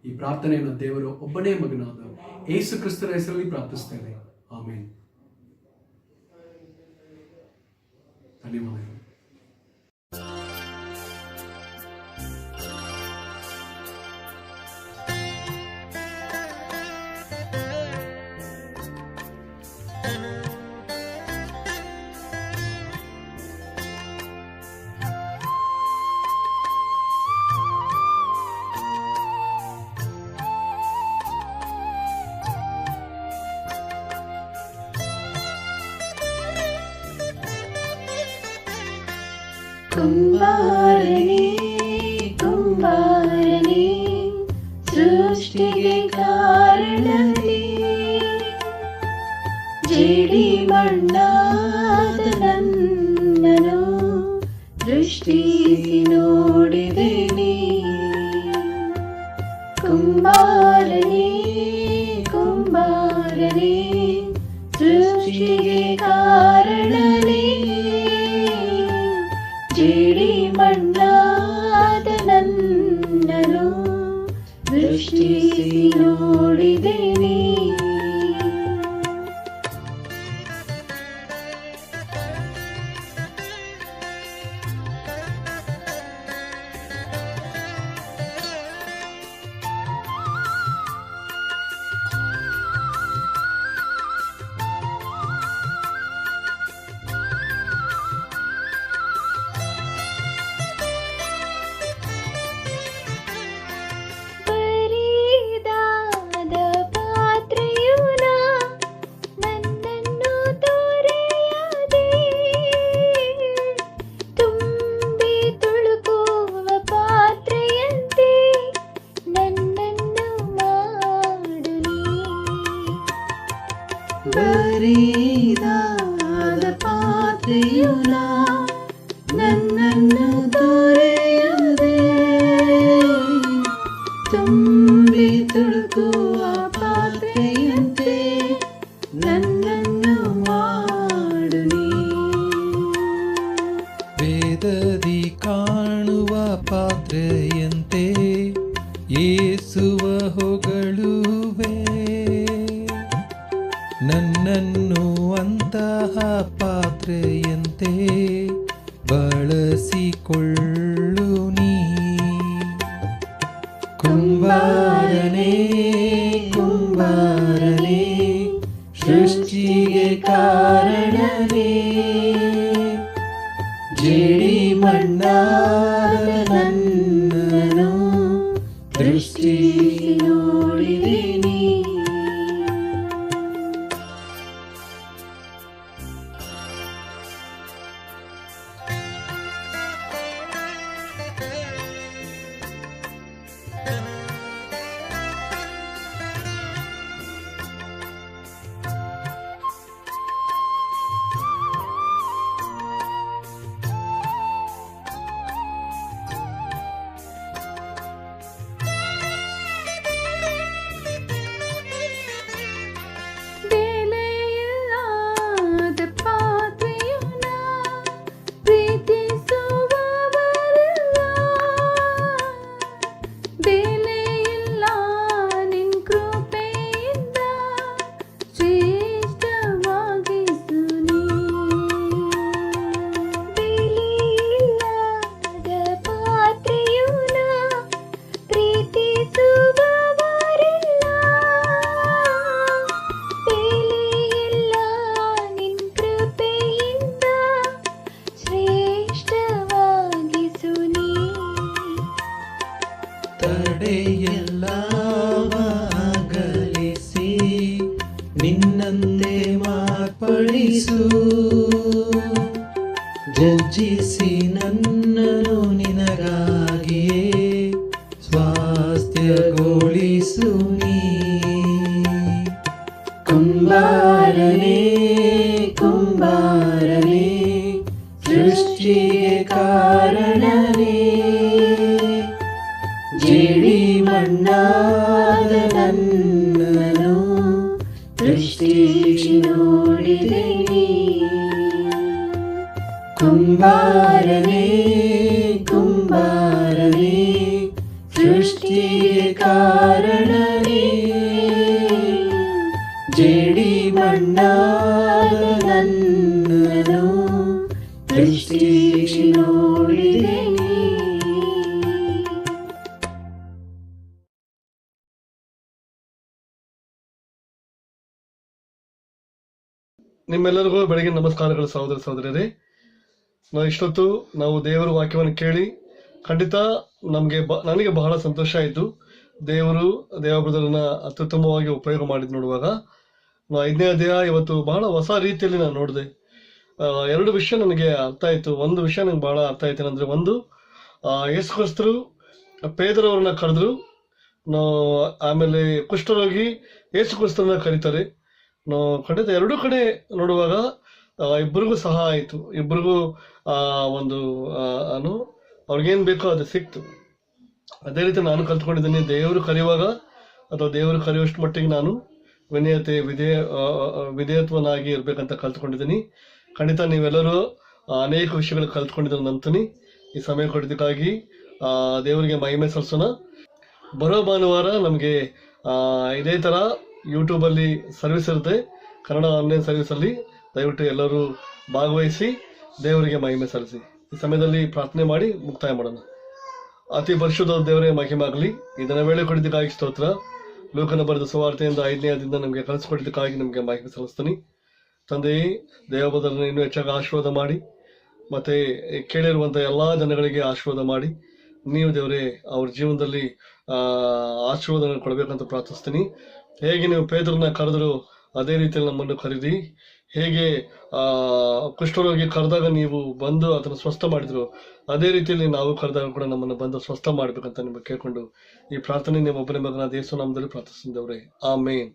ಈ ಪ್ರಾರ್ಥನೆಯನ್ನು ದೇವರ ಒಬ್ಬನೇ ಮಗನಾದ ಯೇಸು ಕ್ರಿಸ್ತರ ಹೆಸರಲ್ಲಿ ಪ್ರಾರ್ಥಿಸ್ತೇವೆ. ಆಮೇನ್. ಧನ್ಯವಾದಗಳು. ಕುಂಬಾರನೇ ಕುಂಬಾರನೇ ಸೃಷ್ಟಿಗೆ ಕಾರಣನೇ, ಜೇಡಿ ಮಣ್ಣಾದ ನನ್ನನು ದೃಷ್ಟಿಸಿ ನೋಡಿದೆ ನೀ. ಕುಂಬಾರನೇ ಕುಂಬಾರನೇ ಸೃಷ್ಟಿಗೆ ಕಾರಣನೇ, ಜೇಡಿ ಮಣ್ಣಾದ ನನ್ನನು ದೃಷ್ಟಿಸಿ ನೋಡಿದೆ ನೀ. ಬರಿದಾದ ಪಾತ್ರೆಯು ನಾ, ನನ್ನನ್ನು ತೊರೆಯದೆ ತುಂಬಿ ತುಳುಕುವ ಪಾತ್ರೆಯಂತೆ ನನ್ನನ್ನು ಮಾಡು ನೀ. ವೇದದಿ ಕಾಣುವ ಪಾತ್ರೆಯಂತೆ ಯೇಸುವ ಹೊಗಳುವೆ, ನನ್ನನ್ನು ಅಂತಹ ಪಾತ್ರೆಯಂತೆ ಬಳಸಿಕೊಳ್ಳು ನೀ. ಕುಂಬಾರನೇ ಕುಂಬಾರನೇ ಸೃಷ್ಟಿಗೆ ಕಾರಣನೇ, ಜೇಡಿ ಮಣ್ಣಾದ ನನ್ನನು ದೃಷ್ಟಿಸಿ ನೋಡಿದೆ ನೀ. ತಡೆಯೆಲ್ಲವಾಗಲಿಸಿ ನಿನ್ನಂತೆ ಮಾರ್ಪಡಿಸು, ಜಜ್ಜಿಸಿ ನನ್ನನು ನಿನಗಾಗಿಯೇ ಮಣ್ಣಾದ ನನ್ನನು ದೃಷ್ಟಿಸಿ ನೋಡಿದೆ ನೀ. ಕುಂಬಾರನೇ ಕುಂಬಾರನೇ ಸೃಷ್ಟಿಗೆ ಕಾರಣನೇ, ಜೇಡಿ ಮಣ್ಣಾದ ನನ್ನನು ದೃಷ್ಟಿಸಿ ನೋಡಿದೆ ನೀ. ನಿಮ್ಮೆಲ್ಲರಿಗೂ ಬೆಳಗಿನ ನಮಸ್ಕಾರಗಳು ಸಹೋದರ ಸಹೋದರರೇ. ಇಷ್ಟೊತ್ತು ನಾವು ದೇವರ ವಾಕ್ಯವನ್ನು ಕೇಳಿ ಖಂಡಿತ ನನಗೆ ಬಹಳ ಸಂತೋಷ ಆಯಿತು. ದೇವಬ್ರದರನ್ನ ಅತ್ಯುತ್ತಮವಾಗಿ ಉಪಯೋಗ ಮಾಡಿದ್ ನೋಡುವಾಗ 5ನೇ ಅಧ್ಯಾಯ ಇವತ್ತು ಬಹಳ ಹೊಸ ರೀತಿಯಲ್ಲಿ ನಾನು ನೋಡಿದೆ. 2 ವಿಷಯ ನನಗೆ ಅರ್ಥ ಆಯ್ತು. ಒಂದು ವಿಷಯ ನನಗೆ ಬಹಳ ಅರ್ಥ ಆಯ್ತು ಏನಂದ್ರೆ, ಒಂದು ಯೇಸು ಕ್ರಿಸ್ತರು ಪೇದರವ್ರನ್ನ ಕರೆದ್ರು, ಆಮೇಲೆ ಕುಷ್ಠರೋಗಿ ಯೇಸು ಕ್ರಿಸ್ತರನ್ನ ಕರೀತಾರೆ. ಖಂಡಿತ 2 ಕಡೆ ನೋಡುವಾಗ ಇಬ್ಬರಿಗೂ ಸಹ ಆಯಿತು. ಇಬ್ಬರಿಗೂ ಅವ್ರಿಗೇನು ಬೇಕೋ ಅದು ಸಿಕ್ತು. ಅದೇ ರೀತಿ ನಾನು ಕಲ್ತ್ಕೊಂಡಿದ್ದೀನಿ, ದೇವರು ಕರೆಯುವಾಗ ಅಥವಾ ದೇವರು ಕರೆಯುವಷ್ಟು ಮಟ್ಟಿಗೆ ನಾನು ವಿಧೇಯತ್ವನಾಗಿ ಇರ್ಬೇಕಂತ ಕಲ್ತ್ಕೊಂಡಿದ್ದೀನಿ. ಖಂಡಿತ ನೀವೆಲ್ಲರೂ ಅನೇಕ ವಿಷಯಗಳು ಕಲ್ತ್ಕೊಂಡಿದ್ದಾರೆ ನಂತೀನಿ. ಈ ಸಮಯ ಕೊಡೋದಕ್ಕಾಗಿ ದೇವರಿಗೆ ಮಹಿಮೆ ಸಲ್ಲಿಸೋಣ. ಬರೋ ಭಾನುವಾರ ನಮಗೆ ಇದೇ ಥರ ಯೂಟ್ಯೂಬಲ್ಲಿ ಸರ್ವಿಸ್ ಇರುತ್ತೆ, ಕನ್ನಡ ಆನ್ಲೈನ್ ಸರ್ವಿಸಲ್ಲಿ. ದಯವಿಟ್ಟು ಎಲ್ಲರೂ ಭಾಗವಹಿಸಿ ದೇವರಿಗೆ ಮಹಿಮೆ ಸಲ್ಲಿಸಿ. ಈ ಸಮಯದಲ್ಲಿ ಪ್ರಾರ್ಥನೆ ಮಾಡಿ ಮುಕ್ತಾಯ ಮಾಡೋಣ. ಅತಿ ಪರಿಶುದ್ಧ ದೇವರೇ ಮಹಿಮಾಗಲಿ. ಇದನ್ನ ವೇಳೆ ಕೊಡಿದ್ದಕ್ಕಾಗಿ ಸ್ತೋತ್ರ. ಲೋಕನ ಬರೆದ ಸುವಾರ್ತೆಯಿಂದ 5ನೇ ಅಧ್ಯಾಯದಿಂದ ನಮಗೆ ಕಲಿಸ್ಕೊಟ್ಟಿದ್ದಕ್ಕಾಗಿ ನಮಗೆ ಮಹಿಮೆ ಸಲ್ಲಿಸ್ತೀನಿ. ತಂದೆಯೇ, ದೇವಬದಲನ್ನು ಇನ್ನೂ ಹೆಚ್ಚಾಗಿ ಆಶೀರ್ವಾದ ಮಾಡಿ, ಮತ್ತೆ ಕೇಳಿರುವಂಥ ಎಲ್ಲ ಜನಗಳಿಗೆ ಆಶೀರ್ವಾದ ಮಾಡಿ, ನೀವು ದೇವರೇ ಅವ್ರ ಜೀವನದಲ್ಲಿ ಆಶೀರ್ವಾದವನ್ನು ಕೊಡಬೇಕಂತ ಪ್ರಾರ್ಥಿಸ್ತೀನಿ. ಹೇಗೆ ನೀವು ಪೇದರನ್ನ ಕರೆದ್ರು ಅದೇ ರೀತಿಯಲ್ಲಿ ನಮ್ಮನ್ನು ಕರೀರಿ. ಹೇಗೆ ಕುಷ್ಠರೋಗಿ ಕರೆದಾಗ ನೀವು ಬಂದು ಅದನ್ನು ಸ್ವಸ್ಥ ಮಾಡಿದ್ರು, ಅದೇ ರೀತಿಯಲ್ಲಿ ನಾವು ಕರೆದಾಗ ಕೂಡ ನಮ್ಮನ್ನು ಬಂದು ಸ್ವಸ್ಥ ಮಾಡ್ಬೇಕಂತ ನಿಮಗೆ ಕೇಳ್ಕೊಂಡು ಈ ಪ್ರಾರ್ಥನೆ ನಿಮ್ಮ ಒಬ್ಬನೇ ಮಗನಾದ ಯೇಸು ನಾಮದಲ್ಲಿ ಪ್ರಾರ್ಥಿಸಿದವ್ರೆ. ಆಮೇನ್.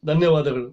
ಧನ್ಯವಾದಗಳು.